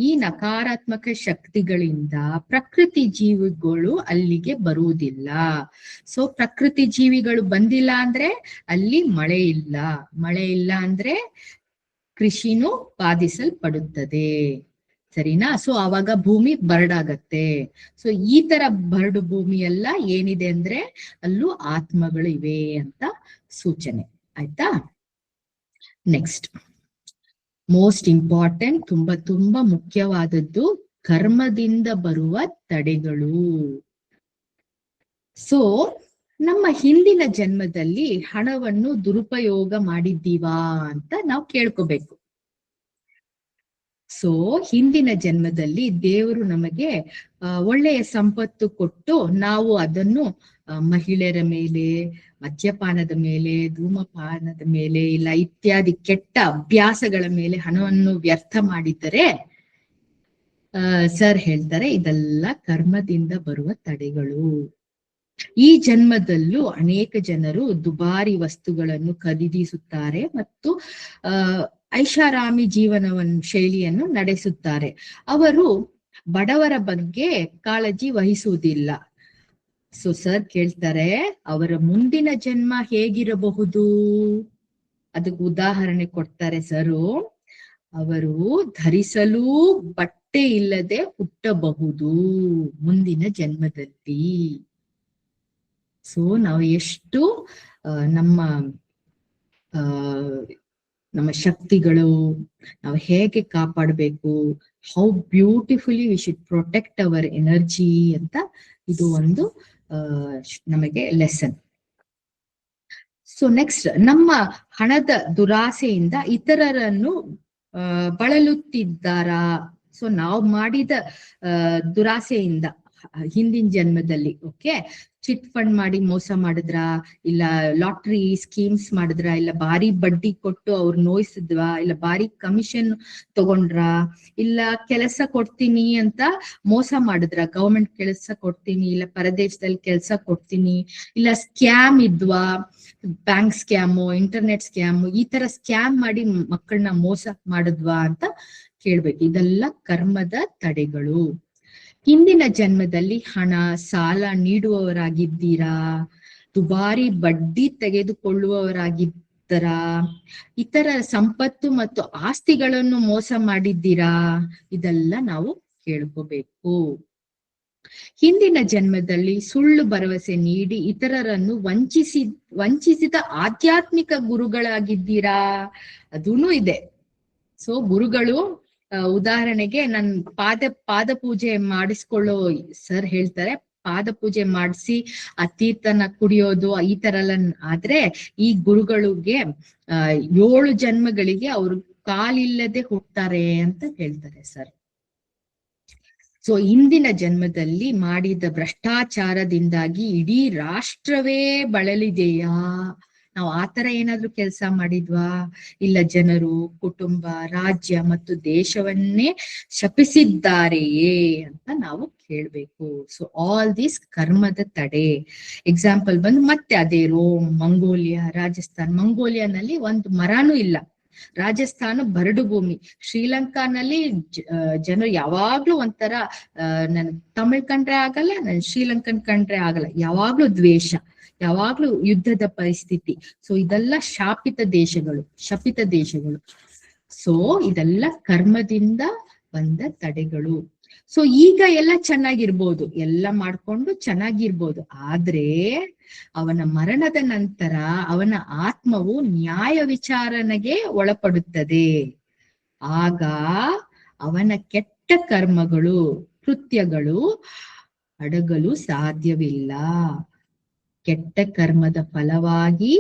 S1: ಈ ನಕಾರಾತ್ಮಕ ಶಕ್ತಿಗಳಿಂದ ಪ್ರಕೃತಿ ಜೀವಿಗಳು ಅಲ್ಲಿಗೆ ಬರುವುದಿಲ್ಲ. ಸೊ ಪ್ರಕೃತಿ ಜೀವಿಗಳು ಬಂದಿಲ್ಲ ಅಂದ್ರೆ ಅಲ್ಲಿ ಮಳೆ ಇಲ್ಲ, ಮಳೆ ಇಲ್ಲ ಅಂದ್ರೆ ಕೃಷಿನೂ ಬಾಧಿಸಲ್ಪಡುತ್ತದೆ. ಸರಿನಾ? ಸೊ ಅವಾಗ ಭೂಮಿ ಬರಡಾಗತ್ತೆ. ಸೊ ಈ ತರ ಬರಡು ಭೂಮಿ ಎಲ್ಲ ಏನಿದೆ ಅಂದ್ರೆ ಅಲ್ಲೂ ಆತ್ಮಗಳು ಇವೆ ಅಂತ ಸೂಚನೆ. ಆಯ್ತಾ? ನೆಕ್ಸ್ಟ್ ಮೋಸ್ಟ್ ಇಂಪಾರ್ಟೆಂಟ್, ತುಂಬಾ ಮುಖ್ಯವಾದದ್ದು ಕರ್ಮದಿಂದ ಬರುವ ತಡೆಗಳು. ಸೊ ನಮ್ಮ ಹಿಂದಿನ ಜನ್ಮದಲ್ಲಿ ಹಣವನ್ನು ದುರುಪಯೋಗ ಮಾಡಿದ್ದೀವಾ ಅಂತ ನಾವು ಕೇಳ್ಕೋಬೇಕು. ಸೊ ಹಿಂದಿನ ಜನ್ಮದಲ್ಲಿ ದೇವರು ನಮಗೆ ಒಳ್ಳೆಯ ಸಂಪತ್ತು ಕೊಟ್ಟು ನಾವು ಅದನ್ನು ಮಹಿಳೆಯರ ಮೇಲೆ, ಮದ್ಯಪಾನದ ಮೇಲೆ, ಧೂಮಪಾನದ ಮೇಲೆ ಇಲ್ಲ ಇತ್ಯಾದಿ ಕೆಟ್ಟ ಅಭ್ಯಾಸಗಳ ಮೇಲೆ ಹಣವನ್ನು ವ್ಯರ್ಥ ಮಾಡಿದ್ದರೆ ಸರ್ ಹೇಳ್ತಾರೆ ಇದೆಲ್ಲ ಕರ್ಮದಿಂದ ಬರುವ ತಡೆಗಳು. ಈ ಜನ್ಮದಲ್ಲೂ ಅನೇಕ ಜನರು ದುಬಾರಿ ವಸ್ತುಗಳನ್ನು ಖರೀದಿಸುತ್ತಾರೆ ಮತ್ತು ಐಷಾರಾಮಿ ಶೈಲಿಯನ್ನು ನಡೆಸುತ್ತಾರೆ. ಅವರು ಬಡವರ ಬಗ್ಗೆ ಕಾಳಜಿ ವಹಿಸುವುದಿಲ್ಲ. ಸೊ ಸರ್ ಕೇಳ್ತಾರೆ ಅವರ ಮುಂದಿನ ಜನ್ಮ ಹೇಗಿರಬಹುದು? ಅದಕ್ಕೆ ಉದಾಹರಣೆ ಕೊಡ್ತಾರೆ ಸರು. ಅವರು ಧರಿಸಲು ಬಟ್ಟೆ ಇಲ್ಲದೆ ಹುಟ್ಟಬಹುದು ಮುಂದಿನ ಜನ್ಮದಲ್ಲಿ. ಸೊ ನಾವು ಎಷ್ಟು ನಮ್ಮ ಶಕ್ತಿಗಳು ನಾವು ಹೇಗೆ ಕಾಪಾಡಬೇಕು, how beautifully we should protect our energy ಅಂತ ಇದು ಒಂದು ನಮಗೆ ಲೆಸನ್. ಸೊ ನೆಕ್ಸ್ಟ್, ನಮ್ಮ ಹಣದ ದುರಾಸೆಯಿಂದ ಇತರರನ್ನು ಬಳಲುತ್ತಿದ್ದಾರಾ? ಸೊ ನಾವು ಮಾಡಿದ ದುರಾಸೆಯಿಂದ ಹಿಂದಿನ ಜನ್ಮದಲ್ಲಿ ಚಿಟ್ ಫಂಡ್ ಮಾಡಿ ಮೋಸ ಮಾಡಿದ್ರ, ಇಲ್ಲ ಲಾಟ್ರಿ ಸ್ಕೀಮ್ಸ್ ಮಾಡಿದ್ರ, ಇಲ್ಲ ಭಾರಿ ಬಡ್ಡಿ ಕೊಟ್ಟು ಅವ್ರು ನೋಯಿಸಿದ್ವಾ, ಇಲ್ಲ ಭಾರಿ ಕಮಿಷನ್ ತಗೊಂಡ್ರ, ಇಲ್ಲ ಕೆಲಸ ಕೊಡ್ತೀನಿ ಅಂತ ಮೋಸ ಮಾಡಿದ್ರ, ಗವರ್ಮೆಂಟ್ ಕೆಲಸ ಕೊಡ್ತೀನಿ, ಇಲ್ಲ ಪರದೇಶದಲ್ಲಿ ಕೆಲಸ ಕೊಡ್ತೀನಿ, ಇಲ್ಲ ಸ್ಕ್ಯಾಮ್ ಇದ್ವಾ, ಬ್ಯಾಂಕ್ ಸ್ಕ್ಯಾಮು, ಇಂಟರ್ನೆಟ್ ಸ್ಕ್ಯಾಮು, ಈ ತರ ಸ್ಕ್ಯಾಮ್ ಮಾಡಿ ಮಕ್ಕಳನ್ನ ಮೋಸ ಮಾಡಿದ್ವಾ ಅಂತ ಕೇಳ್ಬೇಕು. ಇದೆಲ್ಲ ಕರ್ಮದ ತಡೆಗಳು. ಹಿಂದಿನ ಜನ್ಮದಲ್ಲಿ ಹಣ ಸಾಲ ನೀಡುವವರಾಗಿದ್ದೀರಾ? ದುಬಾರಿ ಬಡ್ಡಿ ತೆಗೆದುಕೊಳ್ಳುವವರಾಗಿದ್ದರಾ? ಇತರ ಸಂಪತ್ತು ಮತ್ತು ಆಸ್ತಿಗಳನ್ನು ಮೋಸ ಮಾಡಿದ್ದೀರಾ? ಇದೆಲ್ಲ ನಾವು ಕೇಳ್ಕೋಬೇಕು. ಹಿಂದಿನ ಜನ್ಮದಲ್ಲಿ ಸುಳ್ಳು ಭರವಸೆ ನೀಡಿ ಇತರರನ್ನು ವಂಚಿಸಿದ ಆಧ್ಯಾತ್ಮಿಕ ಗುರುಗಳಾಗಿದ್ದೀರಾ? ಅದೂನು ಇದೆ. ಸೊ ಗುರುಗಳು ಉದಾಹರಣೆಗೆ ನನ್ ಪಾದ ಪೂಜೆ ಮಾಡಿಸ್ಕೊಳ್ಳೋ ಸರ್ ಹೇಳ್ತಾರೆ, ಪಾದ ಪೂಜೆ ಮಾಡಿಸಿ ಆ ತೀರ್ಥನ ಕುಡಿಯೋದು ಈ ತರ ಎಲ್ಲ ಆದ್ರೆ ಈ ಗುರುಗಳಿಗೆ 7 ಜನ್ಮಗಳಿಗೆ ಅವ್ರು ಕಾಲಿಲ್ಲದೆ ಹುಟ್ತಾರೆ ಅಂತ ಹೇಳ್ತಾರೆ ಸರ್. ಸೊ ಹಿಂದಿನ ಜನ್ಮದಲ್ಲಿ ಮಾಡಿದ ಭ್ರಷ್ಟಾಚಾರದಿಂದಾಗಿ ಇಡೀ ರಾಷ್ಟ್ರವೇ ಬಳಲಿದೆಯಾ? ನಾವು ಆತರ ಏನಾದ್ರೂ ಕೆಲಸ ಮಾಡಿದ್ವಾ? ಇಲ್ಲ ಜನರು, ಕುಟುಂಬ, ರಾಜ್ಯ ಮತ್ತು ದೇಶವನ್ನೇ ಶಪಿಸಿದ್ದಾರೆಯೇ ಅಂತ ನಾವು ಕೇಳ್ಬೇಕು. ಸೊ ಆಲ್ ದಿಸ್ ಕರ್ಮದ ತಡೆ. ಎಕ್ಸಾಂಪಲ್ ಬಂದು ಮತ್ತೆ ಅದೇ ರೋಮ್, ಮಂಗೋಲಿಯಾ, ರಾಜಸ್ಥಾನ್. ಮಂಗೋಲಿಯಾನಲ್ಲಿ ಒಂದು ಮರನೂ ಇಲ್ಲ. ರಾಜಸ್ಥಾನ ಬರಡು ಭೂಮಿ. ಶ್ರೀಲಂಕಾನಲ್ಲಿ ಜನರು ಯಾವಾಗ್ಲೂ ಒಂಥರ ನನ್ ತಮಿಳ್ ಕಂಡ್ರೆ ಆಗಲ್ಲ, ನನ್ ಶ್ರೀಲಂಕನ್ ಕಂಡ್ರೆ ಆಗಲ್ಲ, ಯಾವಾಗ್ಲೂ ದ್ವೇಷ, ಯಾವಾಗ್ಲೂ ಯುದ್ಧದ ಪರಿಸ್ಥಿತಿ. ಸೊ ಇದೆಲ್ಲ ಶಪಿತ ದೇಶಗಳು. ಸೊ ಇದೆಲ್ಲ ಕರ್ಮದಿಂದ ಬಂದ ತಡೆಗಳು. ಸೊ ಈಗ ಎಲ್ಲ ಚೆನ್ನಾಗಿರ್ಬೋದು, ಎಲ್ಲ ಮಾಡ್ಕೊಂಡು ಚೆನ್ನಾಗಿರ್ಬೋದು, ಆದ್ರೆ ಅವನ ಮರಣದ ನಂತರ ಅವನ ಆತ್ಮವು ನ್ಯಾಯ ವಿಚಾರಣೆಗೆ ಒಳಪಡುತ್ತದೆ. ಆಗ ಅವನ ಕೆಟ್ಟ ಕರ್ಮಗಳು, ಕೃತ್ಯಗಳು ಅಡಗಲು ಸಾಧ್ಯವಿಲ್ಲ. ಕೆಟ್ಟ ಕರ್ಮದ ಫಲವಾಗಿ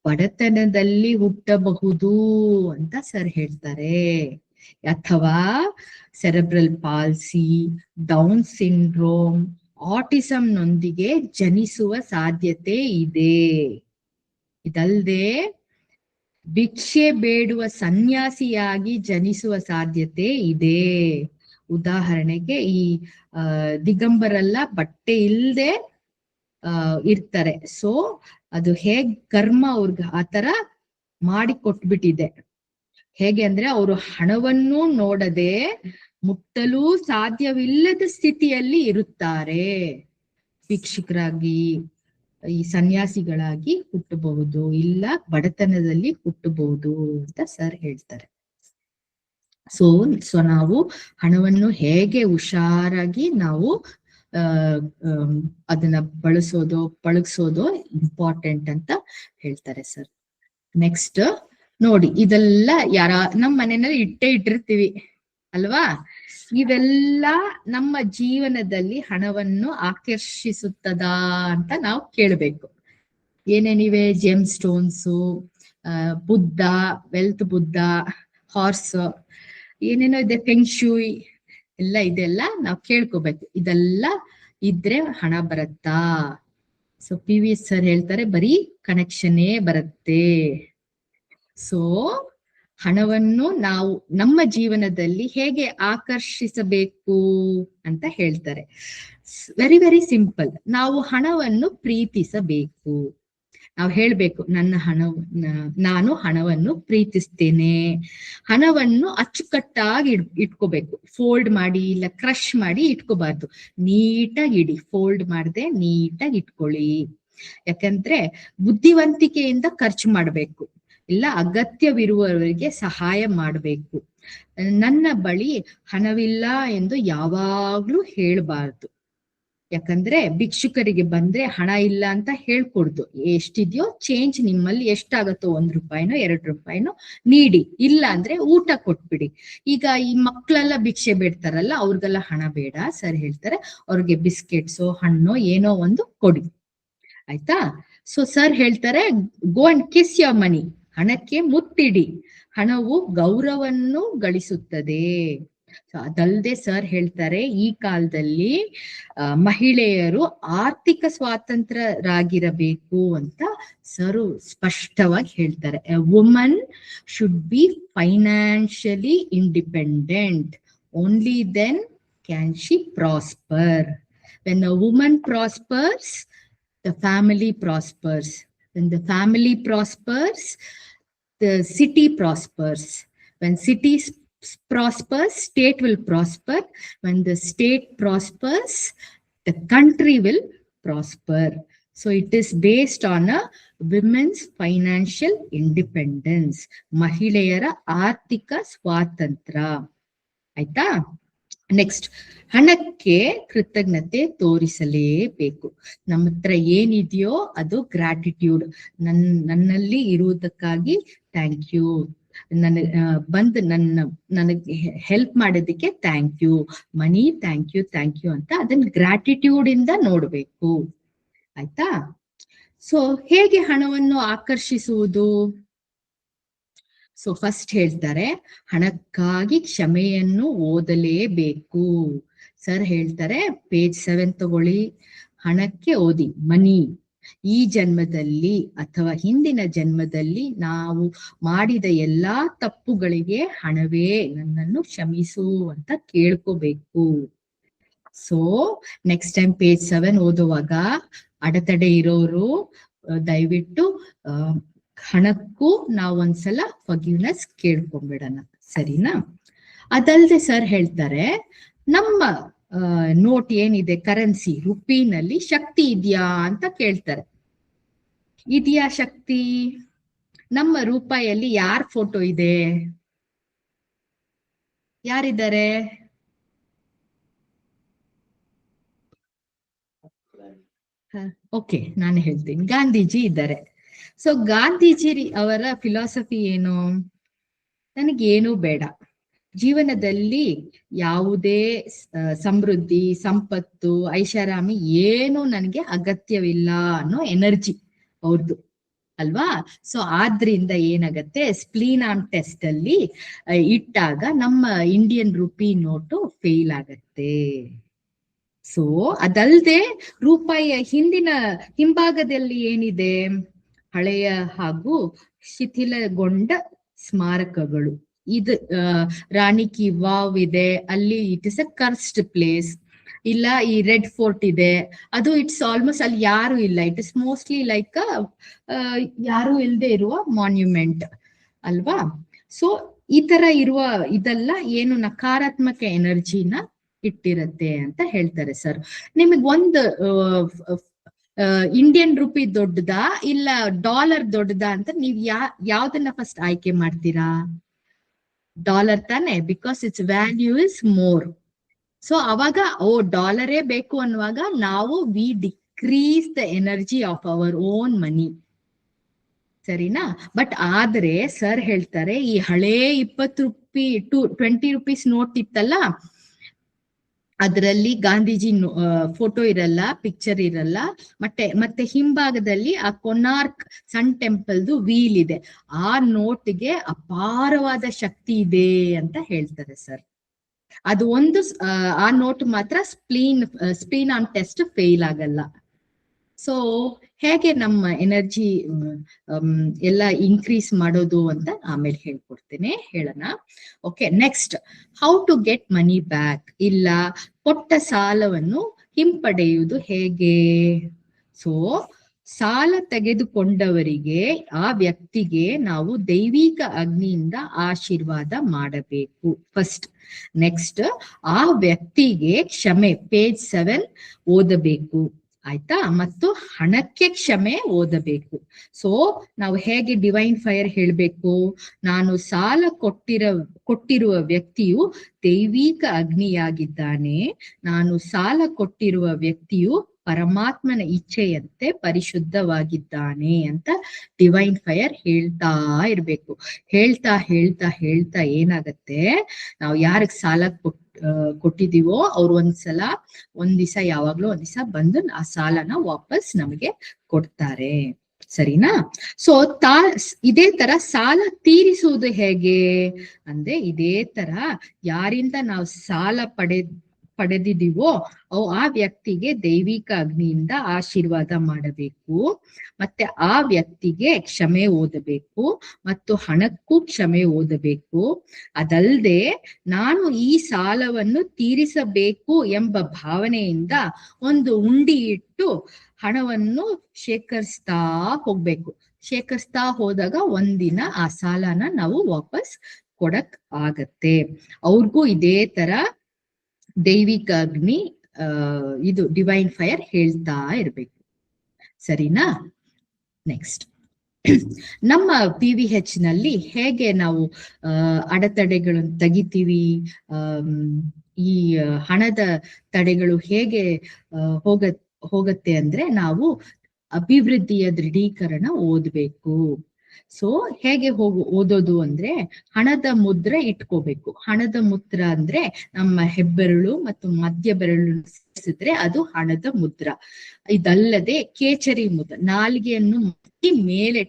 S1: ಬಡತನದಲ್ಲಿ ಹುಟ್ಟಬಹುದು ಅಂತ ಸರ್ ಹೇಳ್ತಾರೆ. ಅಥವಾ ಸೆರೆಬ್ರಲ್ ಪಾಲ್ಸಿ, ಡೌನ್ ಸಿಂಡ್ರೋಮ್, ಆಟಿಸಂನೊಂದಿಗೆ ಜನಿಸುವ ಸಾಧ್ಯತೆ ಇದೆ. ಇದಲ್ಲದೆ ಭಿಕ್ಷೆ ಬೇಡುವ ಸನ್ಯಾಸಿಯಾಗಿ ಜನಿಸುವ ಸಾಧ್ಯತೆ ಇದೆ. ಉದಾಹರಣೆಗೆ ಈ ದಿಗಂಬರೆಲ್ಲ ಬಟ್ಟೆ ಇಲ್ಲದೆ ಇರ್ತಾರೆ. ಸೊ ಅದು ಹೇಗ್ ಕರ್ಮ ಅವ್ರಿಗೆ ಆತರ ಮಾಡಿ ಕೊಟ್ಬಿಟ್ಟಿದೆ. ಹೇಗೆ ಅಂದ್ರೆ ಅವರು ಹಣವನ್ನು ನೋಡದೆ ಮುಟ್ಟಲು ಸಾಧ್ಯವಿಲ್ಲದ ಸ್ಥಿತಿಯಲ್ಲಿ ಇರುತ್ತಾರೆ. ಭಿಕ್ಷುಕರಾಗಿ, ಈ ಸನ್ಯಾಸಿಗಳಾಗಿ ಹುಟ್ಟಬಹುದು, ಇಲ್ಲ ಬಡತನದಲ್ಲಿ ಹುಟ್ಟಬಹುದು ಅಂತ ಸರ್ ಹೇಳ್ತಾರೆ. ಸೊ ನಾವು ಹಣವನ್ನು ಹೇಗೆ ಹುಷಾರಾಗಿ ನಾವು ಅದನ್ನ ಪಳಗಿಸೋದು ಇಂಪಾರ್ಟೆಂಟ್ ಅಂತ ಹೇಳ್ತಾರೆ ಸರ್. ನೆಕ್ಸ್ಟ್ ನೋಡಿ, ಇದೆಲ್ಲ ನಮ್ಮ ಮನೆಯಲ್ಲಿ ಇಟ್ಟಿರ್ತೀವಿ ಅಲ್ವಾ? ಇವೆಲ್ಲ ನಮ್ಮ ಜೀವನದಲ್ಲಿ ಹಣವನ್ನು ಆಕರ್ಷಿಸುತ್ತದಾ ಅಂತ ನಾವು ಕೇಳಬೇಕು. ಏನೇನಿವೆ? Gem stones, Buddha, wealth Buddha, horse, ಏನೇನೋ ಇದೆ, ಫೆಂಗ್ಶೂಯಿ ಎಲ್ಲ ಇದೆಲ್ಲ ನಾವು ಕೇಳ್ಕೋಬೇಕು. ಇದೆಲ್ಲ ಇದ್ರೆ ಹಣ ಬರುತ್ತಾ? ಸೊ PV ಸರ್ ಹೇಳ್ತಾರೆ ಬರೀ ಕನೆಕ್ಷನ್ನೇ ಬರುತ್ತೆ. ಸೊ ಹಣವನ್ನು ನಾವು ನಮ್ಮ ಜೀವನದಲ್ಲಿ ಹೇಗೆ ಆಕರ್ಷಿಸಬೇಕು ಅಂತ ಹೇಳ್ತಾರೆ. Very very simple. ನಾವು ಹಣವನ್ನು ಪ್ರೀತಿಸಬೇಕು. ನಾವು ಹೇಳ್ಬೇಕು, ನಾನು ಹಣವನ್ನು ಪ್ರೀತಿಸ್ತೇನೆ. ಹಣವನ್ನು ಅಚ್ಚುಕಟ್ಟಾಗಿ ಇಟ್ಕೋಬೇಕು. ಫೋಲ್ಡ್ ಮಾಡಿ ಇಲ್ಲ ಕ್ರಶ್ ಮಾಡಿ ಇಟ್ಕೋಬಾರ್ದು. ನೀಟಾಗಿ ಇಡಿ, ಫೋಲ್ಡ್ ಮಾಡದೆ ನೀಟಾಗಿ ಇಟ್ಕೊಳ್ಳಿ. ಯಾಕಂದ್ರೆ ಬುದ್ಧಿವಂತಿಕೆಯಿಂದ ಖರ್ಚು ಮಾಡ್ಬೇಕು, ಇಲ್ಲ ಅಗತ್ಯವಿರುವವರಿಗೆ ಸಹಾಯ ಮಾಡಬೇಕು. ನನ್ನ ಬಳಿ ಹಣವಿಲ್ಲ ಎಂದು ಯಾವಾಗ್ಲೂ ಹೇಳ್ಬಾರ್ದು. ಯಾಕಂದ್ರೆ ಭಿಕ್ಷುಕರಿಗೆ ಬಂದ್ರೆ ಹಣ ಇಲ್ಲ ಅಂತ ಹೇಳ್ಕೊಡ್ದು. ಎಷ್ಟಿದ್ಯೋ ಚೇಂಜ್ ನಿಮ್ಮಲ್ಲಿ ಎಷ್ಟಾಗತ್ತೋ, 1 ರೂಪಾಯಿನೋ 2 ರೂಪಾಯಿನೋ ನೀಡಿ. ಇಲ್ಲ ಅಂದ್ರೆ ಊಟ ಕೊಟ್ಬಿಡಿ. ಈಗ ಈ ಮಕ್ಳೆಲ್ಲ ಭಿಕ್ಷೆ ಬೇಡ್ತಾರಲ್ಲ, ಅವ್ರಿಗೆಲ್ಲ ಹಣ ಬೇಡ. ಸರ್ ಹೇಳ್ತಾರೆ ಅವ್ರಿಗೆ ಬಿಸ್ಕೆಟ್ಸೋ ಹಣ್ಣೋ ಏನೋ ಒಂದು ಕೊಡಿ, ಆಯ್ತಾ? ಸೊ ಸರ್ ಹೇಳ್ತಾರೆ ಗೋ ಅಂಡ್ ಕಿಸ್ ಯೋರ್ ಮನಿ. ಹಣಕ್ಕೆ ಮುತ್ತಿಡಿ. ಹಣವು ಗೌರವವನ್ನು ಗಳಿಸುತ್ತದೆ. ಅದಲ್ಲದೆ ಸರ್ ಹೇಳ್ತಾರೆ ಈ ಕಾಲದಲ್ಲಿ ಮಹಿಳೆಯರು ಆರ್ಥಿಕ ಸ್ವಾತಂತ್ರ್ಯರಾಗಿರಬೇಕು ಅಂತ ಸರ್ ಸ್ಪಷ್ಟವಾಗಿ ಹೇಳ್ತಾರೆ. A woman should be financially independent. Only then can she prosper. When a woman prospers, the family prospers. When the family prospers, the city prospers. When city prospers, state will prosper. When the state prospers, the country will prosper. So it is based on a women's financial independence. ಮಹಿಳೆಯರ ಆರ್ಥಿಕ ಸ್ವಾತಂತ್ರ್ಯ. ಆಯ್ತಾ? Next, ಹಣಕ್ಕೆ ಕೃತಜ್ಞತೆ ತೋರಿಸಲೇಬೇಕು. ನಮ್ಮ ಹತ್ರ ಏನಿದೆಯೋ ಅದು ಗ್ರಾಟಿಟ್ಯೂಡ್. ನನ್ನಲ್ಲಿ ಇರುವುದಕ್ಕಾಗಿ ಥ್ಯಾಂಕ್ ಯು, ನನಗೆ ಹೆಲ್ಪ್ ಮಾಡೋದಕ್ಕೆ thank you, money thank you ಅಂತ ಅದನ್ನ ಗ್ರಾಟಿಟ್ಯೂಡ್ ಇಂದ ನೋಡ್ಬೇಕು. ಆಯ್ತಾ? ಸೊ ಹೇಗೆ ಹಣವನ್ನು ಆಕರ್ಷಿಸುವುದು? ಸೊ ಫಸ್ಟ್ ಹೇಳ್ತಾರೆ ಹಣಕ್ಕಾಗಿ ಕ್ಷಮೆಯನ್ನು ಓದಲೇಬೇಕು. ಸರ್ ಹೇಳ್ತಾರೆ ಪೇಜ್ 7 ತಗೊಳ್ಳಿ. ಹಣಕ್ಕೆ ಓದಿ, ಮನಿ. ಈ ಜನ್ಮದಲ್ಲಿ ಅಥವಾ ಹಿಂದಿನ ಜನ್ಮದಲ್ಲಿ ನಾವು ಮಾಡಿದ ಎಲ್ಲಾ ತಪ್ಪುಗಳಿಗೆ ಹಣವೇ ನನ್ನನ್ನು ಕ್ಷಮಿಸು ಅಂತ ಕೇಳ್ಕೋಬೇಕು. ಸೊ ನೆಕ್ಸ್ಟ್ ಟೈಮ್ ಪೇಜ್ 7 ಓದುವಾಗ ಅಡೆತಡೆ ಇರೋರು ದಯವಿಟ್ಟು ಹಣಕ್ಕೂ ನಾವು ಒಂದ್ಸಲ ಫರ್ಗಿವ್ನೆಸ್ ಕೇಳ್ಕೊಂಡ್ಬಿಡೋಣ, ಸರಿನಾ? ಅದಲ್ಲದೆ ಸರ್ ಹೇಳ್ತಾರೆ ನಮ್ಮ ನೋಟ್ ಏನಿದೆ, ಕರೆನ್ಸಿ ರುಪಿನಲ್ಲಿ ಶಕ್ತಿ ಇದೆಯಾ ಅಂತ ಕೇಳ್ತಾರೆ. ಇದೆಯಾ ಶಕ್ತಿ? ನಮ್ಮ ರೂಪಾಯಲ್ಲಿ ಯಾರ ಫೋಟೋ ಇದೆ? ಯಾರಿದ್ದಾರೆ? ಓಕೆ, ನಾನು ಹೇಳ್ತೀನಿ. ಗಾಂಧೀಜಿ ಇದ್ದಾರೆ. ಸೊ ಗಾಂಧೀಜಿ ಅವರ ಫಿಲಾಸಫಿ ಏನು? ನನಗೇನು ಬೇಡ, ಜೀವನದಲ್ಲಿ ಯಾವುದೇ ಸಮೃದ್ಧಿ, ಸಂಪತ್ತು, ಐಷಾರಾಮಿ ಏನು ನನಗೆ ಅಗತ್ಯವಿಲ್ಲ ಅನ್ನೋ ಎನರ್ಜಿ ಅವ್ರದ್ದು ಅಲ್ವಾ? ಸೊ ಆದ್ರಿಂದ ಏನಾಗತ್ತೆ, ಸ್ಪ್ಲೀನಾಮ್ ಟೆಸ್ಟ್ ಅಲ್ಲಿ ಇಟ್ಟಾಗ ನಮ್ಮ ಇಂಡಿಯನ್ ರುಪಿ ನೋಟು ಫೇಲ್ ಆಗತ್ತೆ. ಸೊ ಅದಲ್ಲದೆ ರೂಪಾಯಿಯ ಹಿಂಭಾಗದಲ್ಲಿ ಏನಿದೆ? ಹಳೆಯ ಹಾಗೂ ಶಿಥಿಲಗೊಂಡ ಸ್ಮಾರಕಗಳು. ಇದು ರಾಣಿ ಕಿ ವಾವ್ ಇದೆ, ಅಲ್ಲಿ it is a cursed place. ಇಲ್ಲ ಈ ರೆಡ್ ಫೋರ್ಟ್ ಇದೆ, ಅದು ಇಟ್ಸ್ ಆಲ್ಮೋಸ್ಟ್ ಅಲ್ಲಿ ಯಾರು ಇಲ್ಲ, ಇಟ್ ಇಸ್ ಮೋಸ್ಟ್ಲಿ ಲೈಕ್ ಯಾರು ಇಲ್ಲದೆ ಇರುವ ಮಾನ್ಯುಮೆಂಟ್ ಅಲ್ವಾ? ಸೊ ಈ ತರ ಇರುವ ಇದೆಲ್ಲ ಏನು ನಕಾರಾತ್ಮಕ ಎನರ್ಜಿನ ಇಟ್ಟಿರತ್ತೆ ಅಂತ ಹೇಳ್ತಾರೆ ಸರ್. ನಿಮಗ್ ಒಂದು ಇಂಡಿಯನ್ ರುಪಿ ದೊಡ್ಡದಾ ಇಲ್ಲ ಡಾಲರ್ ದೊಡ್ಡದಾ ಅಂತ ನೀವ್ ಯಾವ್ದನ್ನ ಫಸ್ಟ್ ಆಯ್ಕೆ ಮಾಡ್ತೀರಾ? ಡಾಲರ್ ತಾನೆ, because it's value is more. So ಅವಾಗ ಡಾಲರೇ ಬೇಕು ಅನ್ನುವಾಗ ನಾವು we decrease the energy of our own money, ಸರಿನಾ? ಬಟ್ ಆದ್ರೆ ಸರ್ ಹೇಳ್ತಾರೆ, ಈ ಹಳೇ 20 ರೂಪೀಸ್ ನೋಟ್ ಇತ್ತಲ್ಲ, ಅದರಲ್ಲಿ ಗಾಂಧೀಜಿ ಫೋಟೋ ಇರಲ್ಲ, ಪಿಕ್ಚರ್ ಇರಲ್ಲ, ಮತ್ತೆ ಹಿಂಭಾಗದಲ್ಲಿ ಆ ಕೊನಾರ್ಕ್ ಸನ್ ಟೆಂಪಲ್ದು ವೀಲ್ ಇದೆ. ಆ ನೋಟ್ಗೆ ಅಪಾರವಾದ ಶಕ್ತಿ ಇದೆ ಅಂತ ಹೇಳ್ತಾರೆ ಸರ್. ಅದು ಒಂದು ಆ ನೋಟ್ ಮಾತ್ರ ಸ್ಪ್ಲೀನ್ ಆನ್ ಟೆಸ್ಟ್ ಫೇಲ್ ಆಗಲ್ಲ. ಸೊ ಹೇಗೆ ನಮ್ಮ ಎನರ್ಜಿ ಎಲ್ಲ ಇನ್ಕ್ರೀಸ್ ಮಾಡೋದು ಅಂತ ಆಮೇಲೆ ಹೇಳ್ಕೊಡ್ತೇನೆ, ಹೇಳೋಣ. Okay, next, how to get money back, ಇಲ್ಲ ಕೊಟ್ಟ ಸಾಲವನ್ನು ಹಿಂಪಡೆಯುವುದು ಹೇಗೆ? ಸೊ ಸಾಲ ತೆಗೆದುಕೊಂಡವರಿಗೆ, ಆ ವ್ಯಕ್ತಿಗೆ ನಾವು ದೈವಿಕ ಅಗ್ನಿಯಿಂದ ಆಶೀರ್ವಾದ ಮಾಡಬೇಕು ಫಸ್ಟ್. ನೆಕ್ಸ್ಟ್, ಆ ವ್ಯಕ್ತಿಗೆ ಕ್ಷಮೆ, ಪೇಜ್ 7 ಓದಬೇಕು, ಆಯ್ತಾ? ಮತ್ತು ಹಣಕ್ಕೆ ಕ್ಷಮೆ ಓದಬೇಕು. ಸೊ ನಾವು ಹೇಗೆ ಡಿವೈನ್ ಫೈರ್ ಹೇಳ್ಬೇಕು? ನಾನು ಸಾಲ ಕೊಟ್ಟಿರುವ ವ್ಯಕ್ತಿಯು ದೈವಿಕ ಅಗ್ನಿಯಾಗಿದ್ದಾನೆ, ನಾನು ಸಾಲ ಕೊಟ್ಟಿರುವ ವ್ಯಕ್ತಿಯು ಪರಮಾತ್ಮನ ಇಚ್ಛೆಯಂತೆ ಪರಿಶುದ್ಧವಾಗಿದ್ದಾನೆ ಅಂತ ಡಿವೈನ್ ಫೈರ್ ಹೇಳ್ತಾ ಇರ್ಬೇಕು. ಹೇಳ್ತಾ ಹೇಳ್ತಾ ಹೇಳ್ತಾ ಏನಾಗತ್ತೆ, ನಾವು ಯಾರಿಗೆ ಸಾಲ ಕೊಟ್ಟಿದೀವೋ ಅವ್ರು ಒಂದ್ ದಿವಸ ಯಾವಾಗ್ಲೂ ಒಂದ್ ದಿವಸ ಬಂದು ಆ ಸಾಲನ ವಾಪಸ್ ನಮಗೆ ಕೊಡ್ತಾರೆ, ಸರಿನಾ? ಸೊ ಇದೇ ತರ ಸಾಲ ತೀರಿಸುವುದು ಹೇಗೆ ಅಂದ್ರೆ, ಇದೇ ತರ ಯಾರಿಂದ ನಾವು ಸಾಲ ಪಡೆದಿದೀವೋ ಆ ವ್ಯಕ್ತಿಗೆ ದೈವಿಕ ಅಗ್ನಿಯಿಂದ ಆಶೀರ್ವಾದ ಮಾಡಬೇಕು, ಮತ್ತೆ ಆ ವ್ಯಕ್ತಿಗೆ ಕ್ಷಮೆ ಓದಬೇಕು, ಮತ್ತು ಹಣಕ್ಕೂ ಕ್ಷಮೆ ಓದಬೇಕು. ಅದಲ್ಲದೆ ನಾನು ಈ ಸಾಲವನ್ನು ತೀರಿಸಬೇಕು ಎಂಬ ಭಾವನೆಯಿಂದ ಒಂದು ಉಂಡಿ ಇಟ್ಟು ಹಣವನ್ನು ಶೇಖರಿಸ್ತಾ ಹೋಗ್ಬೇಕು. ಶೇಖರಿಸ್ತಾ ಹೋದಾಗ ಒಂದಿನ ಆ ಸಾಲನ ನಾವು ವಾಪಸ್ ಕೊಡಕ್ ಆಗತ್ತೆ. ಅವ್ರಿಗೂ ಇದೇ ತರ ದೈವಿಕ ಅಗ್ನಿ ಇದು ಡಿವೈನ್ ಫೈರ್ ಹೇಳ್ತಾ ಇರ್ಬೇಕು, ಸರಿನಾ? ನೆಕ್ಸ್ಟ್, ನಮ್ಮ PVH ನಲ್ಲಿ ಹೇಗೆ ನಾವು ಅಡೆತಡೆಗಳನ್ನು ತೆಗಿತೀವಿ, ಈ ಹಣದ ತಡೆಗಳು ಹೇಗೆ ಹೋಗತ್ತೆ ಅಂದ್ರೆ, ನಾವು ಅಭಿವೃದ್ಧಿಯ ದೃಢೀಕರಣ ಓದ್ಬೇಕು. ಸೊ ಹೇಗೆ ಓದೋದು ಅಂದ್ರೆ, ಹಣದ ಮುದ್ರೆ ಇಟ್ಕೋಬೇಕು. ಹಣದ ಮುದ್ರ ಅಂದ್ರೆ ನಮ್ಮ ಹೆಬ್ಬೆರಳು ಮತ್ತು ಮಧ್ಯ ಬೆರಳು ಸೇರಿಸಿದ್ರೆ ಅದು ಹಣದ ಮುದ್ರ. ಇದಲ್ಲದೆ ಕೇಚರಿ ಮುದ್ರ, ನಾಲಿಗೆಯನ್ನು ಮೇಲೆ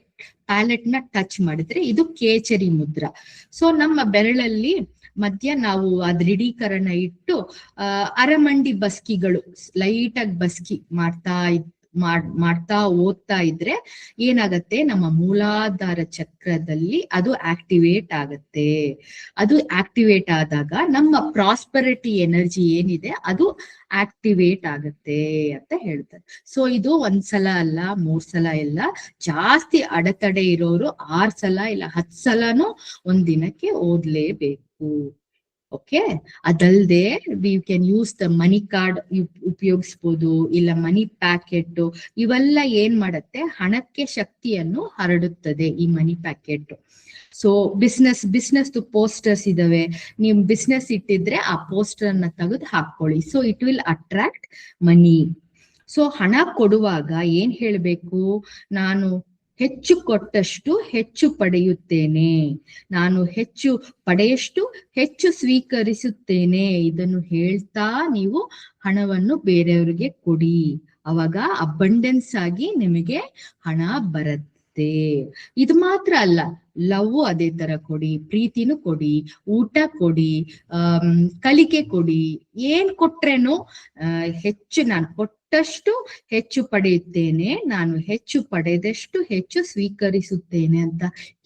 S1: ಪ್ಯಾಲೆಟ್ ನ ಟಚ್ ಮಾಡಿದ್ರೆ ಇದು ಕೇಚರಿ ಮುದ್ರ. ಸೊ ನಮ್ಮ ಬೆರಳಲ್ಲಿ ಮಧ್ಯ ನಾವು ಆ ದೃಢೀಕರಣ ಇಟ್ಟು ಅರಮಂಡಿ ಬಸ್ಕಿಗಳು ಲೈಟ್ ಆಗಿ ಬಸ್ಕಿ ಮಾಡ್ತಾ ಓದ್ತಾ ಇದ್ರೆ ಏನಾಗತ್ತೆ, ನಮ್ಮ ಮೂಲಾಧಾರ ಚಕ್ರದಲ್ಲಿ ಅದು ಆಕ್ಟಿವೇಟ್ ಆಗತ್ತೆ. ಅದು ಆಕ್ಟಿವೇಟ್ ಆದಾಗ ನಮ್ಮ ಪ್ರಾಸ್ಪರಿಟಿ ಎನರ್ಜಿ ಏನಿದೆ ಅದು ಆಕ್ಟಿವೇಟ್ ಆಗತ್ತೆ ಅಂತ ಹೇಳ್ತಾರೆ. ಸೊ ಇದು 1 ಸಲ ಅಲ್ಲ, 3 ಸಲ ಇಲ್ಲ, ಜಾಸ್ತಿ ಅಡೆತಡೆ ಇರೋರು 6 ಸಲ ಇಲ್ಲ 10 ಸಲನೂ ಒಂದಿನಕ್ಕೆ ಓದ್ಲೇಬೇಕು. ಓಕೆ, ಅದಲ್ಲದೆ we can use the money card ಉಪಯೋಗಿಸ್ಬೋದು, ಇಲ್ಲ ಮನಿ ಪ್ಯಾಕೆಟ್. ಇವೆಲ್ಲ ಏನ್ ಮಾಡತ್ತೆ, ಹಣಕ್ಕೆ ಶಕ್ತಿಯನ್ನು ಹರಡುತ್ತದೆ ಈ ಮನಿ ಪ್ಯಾಕೆಟ್. ಸೊ ಬಿಸ್ನೆಸ್ ಪೋಸ್ಟರ್ಸ್ ಇದಾವೆ, ನೀವು ಬಿಸ್ನೆಸ್ ಇಟ್ಟಿದ್ರೆ ಆ ಪೋಸ್ಟರ್ ಅನ್ನ ತೆಗೆದು ಹಾಕೊಳ್ಳಿ. So it will attract money. So ಹಣ ಕೊಡುವಾಗ ಏನ್ ಹೇಳ್ಬೇಕು, ನಾನು ಹೆಚ್ಚು ಕೊಟ್ಟಷ್ಟು ಹೆಚ್ಚು ಪಡೆಯುತ್ತೇನೆ, ನಾನು ಹೆಚ್ಚು ಪಡೆಯಷ್ಟು ಹೆಚ್ಚು ಸ್ವೀಕರಿಸುತ್ತೇನೆ. ಇದನ್ನು ಹೇಳ್ತಾ ನೀವು ಹಣವನ್ನು ಬೇರೆಯವರಿಗೆ ಕೊಡಿ, ಅವಾಗ ಅಬಂಡೆನ್ಸ್ ಆಗಿ ನಿಮಗೆ ಹಣ ಬರುತ್ತೆ. ಇದು ಮಾತ್ರ ಅಲ್ಲ, ಲವ್ ಅದೇ ತರ ಕೊಡಿ, ಪ್ರೀತಿನೂ ಕೊಡಿ, ಊಟ ಕೊಡಿ, ಕಲಿಕೆ ಕೊಡಿ. ಏನ್ ಕೊಟ್ರೇನು ಹೆಚ್ಚು ನಾನು ಕೊಟ್ಟಷ್ಟು ಹೆಚ್ಚು ಪಡೆಯುತ್ತೇನೆ, ನಾನು ಹೆಚ್ಚು ಪಡೆದಷ್ಟು ಹೆಚ್ಚು ಸ್ವೀಕರಿಸುತ್ತೇನೆ ಅಂತ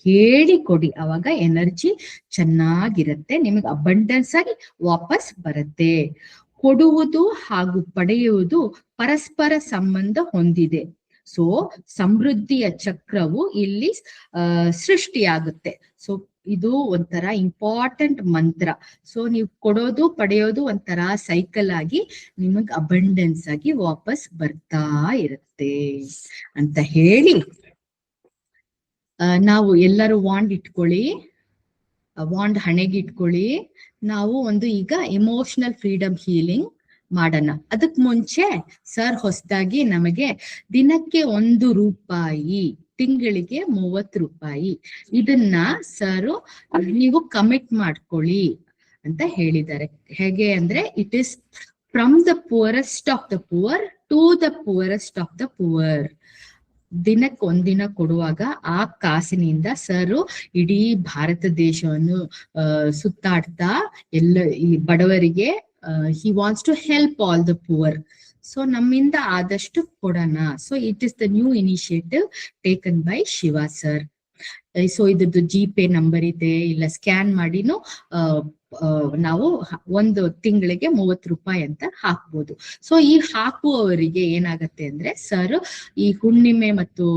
S1: ಹೇಳಿ ಕೊಡಿ. ಅವಾಗ ಎನರ್ಜಿ ಚೆನ್ನಾಗಿರುತ್ತೆ, ನಿಮಗೆ ಅಬಂಡೆನ್ಸ್ ಆಗಿ ವಾಪಸ್ ಬರುತ್ತೆ. ಕೊಡುವುದು ಹಾಗೂ ಪಡೆಯುವುದು ಪರಸ್ಪರ ಸಂಬಂಧ ಹೊಂದಿದೆ. ಸೊ ಸಮೃದ್ಧಿಯ ಚಕ್ರವು ಇಲ್ಲಿ ಸೃಷ್ಟಿಯಾಗುತ್ತೆ. ಸೊ ಇದು ಒಂಥರ ಇಂಪಾರ್ಟೆಂಟ್ ಮಂತ್ರ. ಸೊ ನೀವು ಕೊಡೋದು ಪಡೆಯೋದು ಒಂಥರ ಸೈಕಲ್ ಆಗಿ ನಿಮಗ್ ಅಬಂಡೆನ್ಸ್ ಆಗಿ ವಾಪಸ್ ಬರ್ತಾ ಇರುತ್ತೆ ಅಂತ ಹೇಳಿ, ನಾವು ಎಲ್ಲರೂ ವಾಂಡ್ ಇಟ್ಕೊಳ್ಳಿ, ವಾಂಡ್ ಹಣೆಗೆ ಇಟ್ಕೊಳ್ಳಿ. ನಾವು ಒಂದು ಈಗ ಎಮೋಷನಲ್ ಫ್ರೀಡಮ್ ಹೀಲಿಂಗ್ ಮಾಡೋಣ. ಅದಕ್ ಮುಂಚೆ ಸರ್ ಹೊಸದಾಗಿ ನಮಗೆ ದಿನಕ್ಕೆ ₹1, ತಿಂಗಳಿಗೆ ₹30 ಇದನ್ನ ಸರ್ ನೀವು ಕಮಿಟ್ ಮಾಡ್ಕೊಳ್ಳಿ ಅಂತ ಹೇಳಿದ್ದಾರೆ. ಹೇಗೆ ಅಂದ್ರೆ, it is from the poorest of the poor to the poorest of the poor. ದಿನಕ್ಕೆ ಒಂದಿನ ಕೊಡುವಾಗ ಆ ಕಾಸಿನಿಂದ ಸರ್ ಇಡೀ ಭಾರತ ದೇಶವನ್ನು ಸುತ್ತಾಡ್ತಾ ಎಲ್ಲ ಈ ಬಡವರಿಗೆ he wants to help all the poor. So ನಮ್ಮಿಂದ ಆದಷ್ಟು ಕೊಡೋಣ. So it is the new initiative taken by Shiva sir. So ಇದ್ರದ್ದು GPay ನಂಬರ್ ಇದೆ, ಇಲ್ಲ ಸ್ಕ್ಯಾನ್ ಮಾಡಿನೂ ನಾವು ಒಂದು ತಿಂಗಳಿಗೆ ₹30 ಅಂತ ಹಾಕ್ಬೋದು. ಸೊ ಈ ಹಾಕುವವರಿಗೆ ಏನಾಗತ್ತೆ ಅಂದ್ರೆ, ಸರ್ ಈ ಹುಣ್ಣಿಮೆ ಮತ್ತು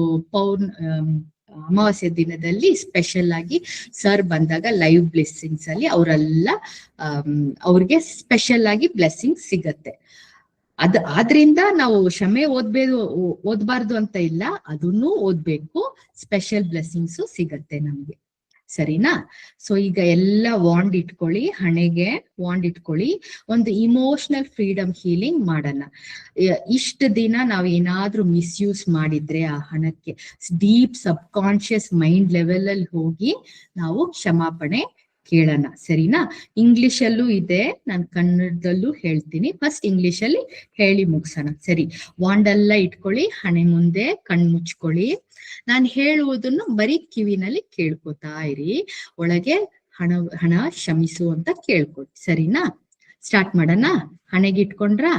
S1: ಅಮಾವಾಸ್ಯೆ ದಿನದಲ್ಲಿ ಸ್ಪೆಷಲ್ ಆಗಿ ಸರ್ ಬಂದಾಗ ಲೈವ್ ಬ್ಲೆಸ್ಸಿಂಗ್ಸ್ ಅಲ್ಲಿ ಅವರೆಲ್ಲ ಅವ್ರಿಗೆ ಸ್ಪೆಷಲ್ ಆಗಿ ಬ್ಲೆಸ್ಸಿಂಗ್ ಸಿಗತ್ತೆ. ಆದ್ರಿಂದ ನಾವು ಕ್ಷಮೆ ಓದ್ಬಾರ್ದು ಅಂತ ಇಲ್ಲ, ಅದನ್ನು ಓದ್ಬೇಕು, ಸ್ಪೆಷಲ್ ಬ್ಲೆಸ್ಸಿಂಗ್ಸ್ ಸಿಗತ್ತೆ ನಮ್ಗೆ. ಸರಿನಾ? ಸೊ ಈಗ ಎಲ್ಲ ವಾಂಡ್ ಇಟ್ಕೊಳ್ಳಿ, ಹಣೆಗೆ ವಾಂಡ್ ಇಟ್ಕೊಳ್ಳಿ, ಒಂದು ಇಮೋಷನಲ್ ಫ್ರೀಡಮ್ ಹೀಲಿಂಗ್ ಮಾಡೋಣ. ಇಷ್ಟ ದಿನ ನಾವು ಏನಾದ್ರೂ ಮಿಸ್ಯೂಸ್ ಮಾಡಿದ್ರೆ ಆ ಹಣಕ್ಕೆ ಡೀಪ್ ಸಬ್ ಕಾನ್ಶಿಯಸ್ ಮೈಂಡ್ ಲೆವೆಲ್ ಅಲ್ಲಿ ಹೋಗಿ ನಾವು ಕ್ಷಮಾಪಣೆ ಕೇಳೋಣ. ಸರಿನಾ? ಇಂಗ್ಲಿಷ್ ಅಲ್ಲೂ ಇದೆ, ನಾನು ಕನ್ನಡದಲ್ಲೂ ಹೇಳ್ತೀನಿ. ಫಸ್ಟ್ ಇಂಗ್ಲಿಷ್ ಅಲ್ಲಿ ಹೇಳಿ ಮುಗ್ಸೋಣ. ಸರಿ, ವಾಂಡೆಲ್ಲ ಇಟ್ಕೊಳ್ಳಿ, ಹಣೆ ಮುಂದೆ ಕಣ್ ಮುಚ್ಕೊಳ್ಳಿ. ನಾನು ಹೇಳುವುದನ್ನು ಬರೀ ಕಿವಿನಲ್ಲಿ ಕೇಳ್ಕೊತಾ ಇರಿ, ಒಳಗೆ ಹಣ ಶಮಿಸು ಅಂತ ಕೇಳ್ಕೊಡಿ. ಸರಿನಾ? ಸ್ಟಾರ್ಟ್ ಮಾಡೋಣ. ಹಣೆಗೆ ಇಟ್ಕೊಂಡ್ರಾ?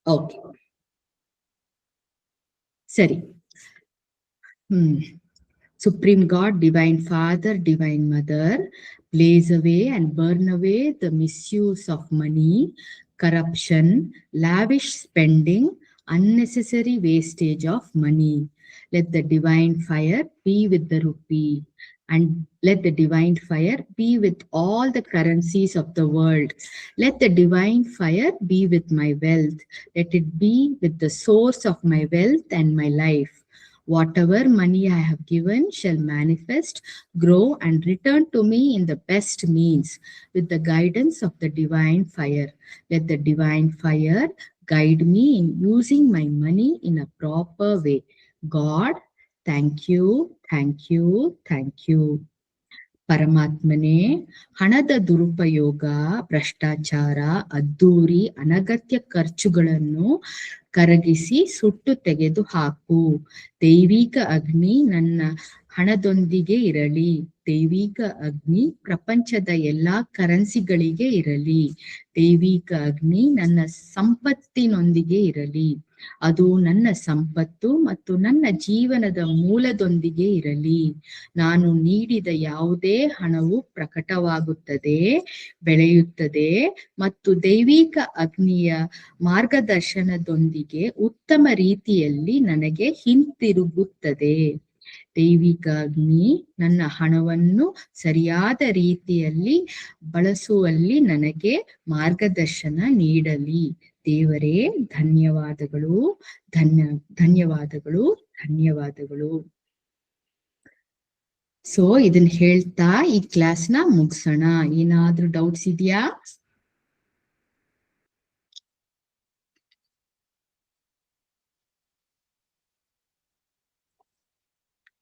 S1: ಓಕೆ, ಸರಿ. Supreme God, Divine Father, Divine Mother, blaze away and burn away the misuse of money, corruption, lavish spending, unnecessary wastage of money. Let the divine fire be with the rupee, and let the divine fire be with all the currencies of the world. Let the divine fire be with my wealth. Let it be with the source of my wealth and my life. Whatever money I have given shall manifest, grow, and return to me in the best means with the guidance of the divine fire. Let the divine fire guide me in using my money in a proper way. God, thank you, thank you, thank you. ಪರಮಾತ್ಮನೇ, ಹಣದ ದುರುಪಯೋಗ, ಭ್ರಷ್ಟಾಚಾರ, ಅದ್ದೂರಿ, ಅನಗತ್ಯ ಖರ್ಚುಗಳನ್ನು ಕರಗಿಸಿ ಸುಟ್ಟು ತೆಗೆದು ಹಾಕು. ದೈವಿಕ ಅಗ್ನಿ ನನ್ನ ಹಣದೊಂದಿಗೆ ಇರಲಿ. ದೈವಿಕ ಅಗ್ನಿ ಪ್ರಪಂಚದ ಎಲ್ಲಾ ಕರೆನ್ಸಿಗಳಿಗೆ ಇರಲಿ. ದೈವಿಕ ಅಗ್ನಿ ನನ್ನ ಸಂಪತ್ತಿನೊಂದಿಗೆ ಇರಲಿ. ಅದು ನನ್ನ ಸಂಪತ್ತು ಮತ್ತು ನನ್ನ ಜೀವನದ ಮೂಲದೊಂದಿಗೆ ಇರಲಿ. ನಾನು ನೀಡಿದ ಯಾವುದೇ ಹಣವು ಪ್ರಕಟವಾಗುತ್ತದೆ, ಬೆಳೆಯುತ್ತದೆ ಮತ್ತು ದೈವಿಕ ಅಗ್ನಿಯ ಮಾರ್ಗದರ್ಶನದೊಂದಿಗೆ ಉತ್ತಮ ರೀತಿಯಲ್ಲಿ ನನಗೆ ಹಿಂತಿರುಗುತ್ತದೆ. ದೈವಿಕ ಅಗ್ನಿ ನನ್ನ ಹಣವನ್ನು ಸರಿಯಾದ ರೀತಿಯಲ್ಲಿ ಬಳಸುವಲ್ಲಿ ನನಗೆ ಮಾರ್ಗದರ್ಶನ ನೀಡಲಿ. ದೇವರೇ, ಧನ್ಯವಾದಗಳು, ಧನ್ಯವಾದಗಳು, ಧನ್ಯವಾದಗಳು. ಸೊ ಇದನ್ನ ಹೇಳ್ತಾ ಈ ಕ್ಲಾಸ್ನ ಮುಗಿಸೋಣ. ಏನಾದ್ರೂ ಡೌಟ್ಸ್ ಇದೆಯಾ?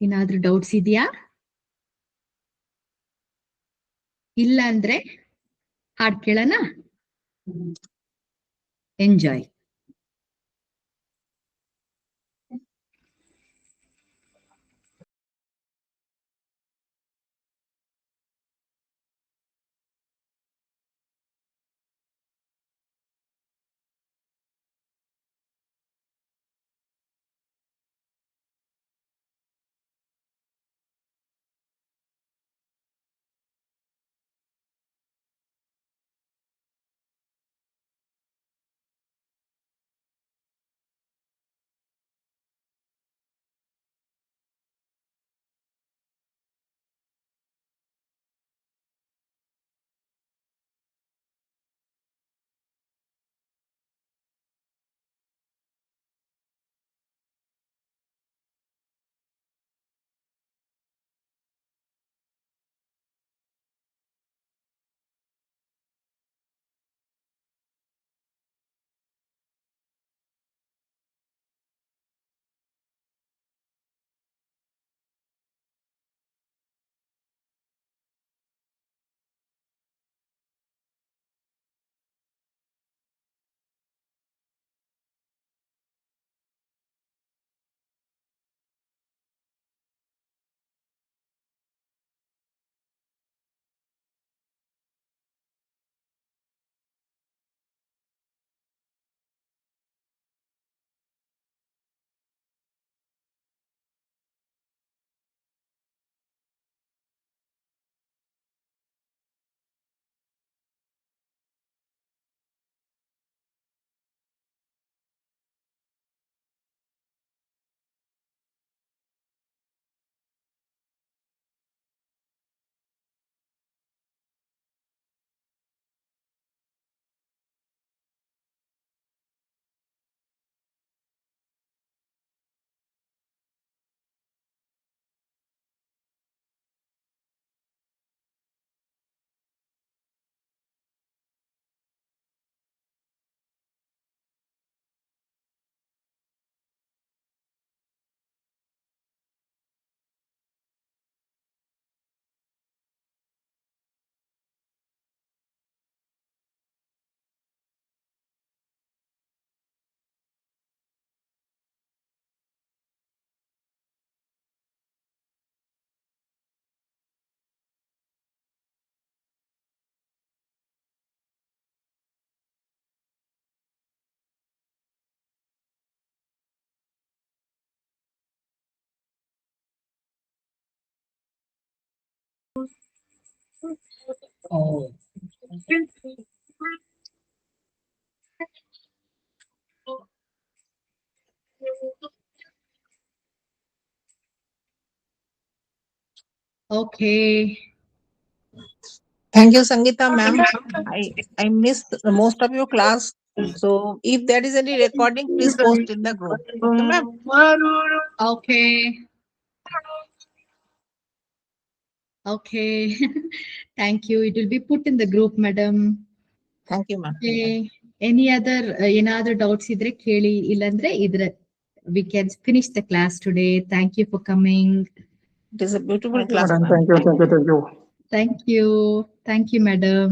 S1: ಏನಾದ್ರೂ ಡೌಟ್ಸ್ ಇದೆಯಾ? ಇಲ್ಲ ಅಂದ್ರೆ ಹಾಡ್ ಕೇಳೋಣ. Enjoy. Oh. Okay.
S3: Thank you, Sangeeta ma'am. I missed most of your class. So if there is any recording, please post in the group. Okay, ma'am.
S1: Okay. Okay. Thank you. It will be put in the group, madam.
S3: Thank you, ma'am.
S1: Okay. Any other ಏನಾದ್ರೂ doubts ಇದ್ರೆ ಕೇಳಿ, ಇಲ್ಲಾಂದ್ರೆ we can finish the class today. Thank you for coming.
S3: It is a beautiful
S4: Thank you,
S3: class,
S4: madam.
S3: ma'am.
S4: Thank you. Thank you. Thank you.
S1: Thank you. Thank you, madam.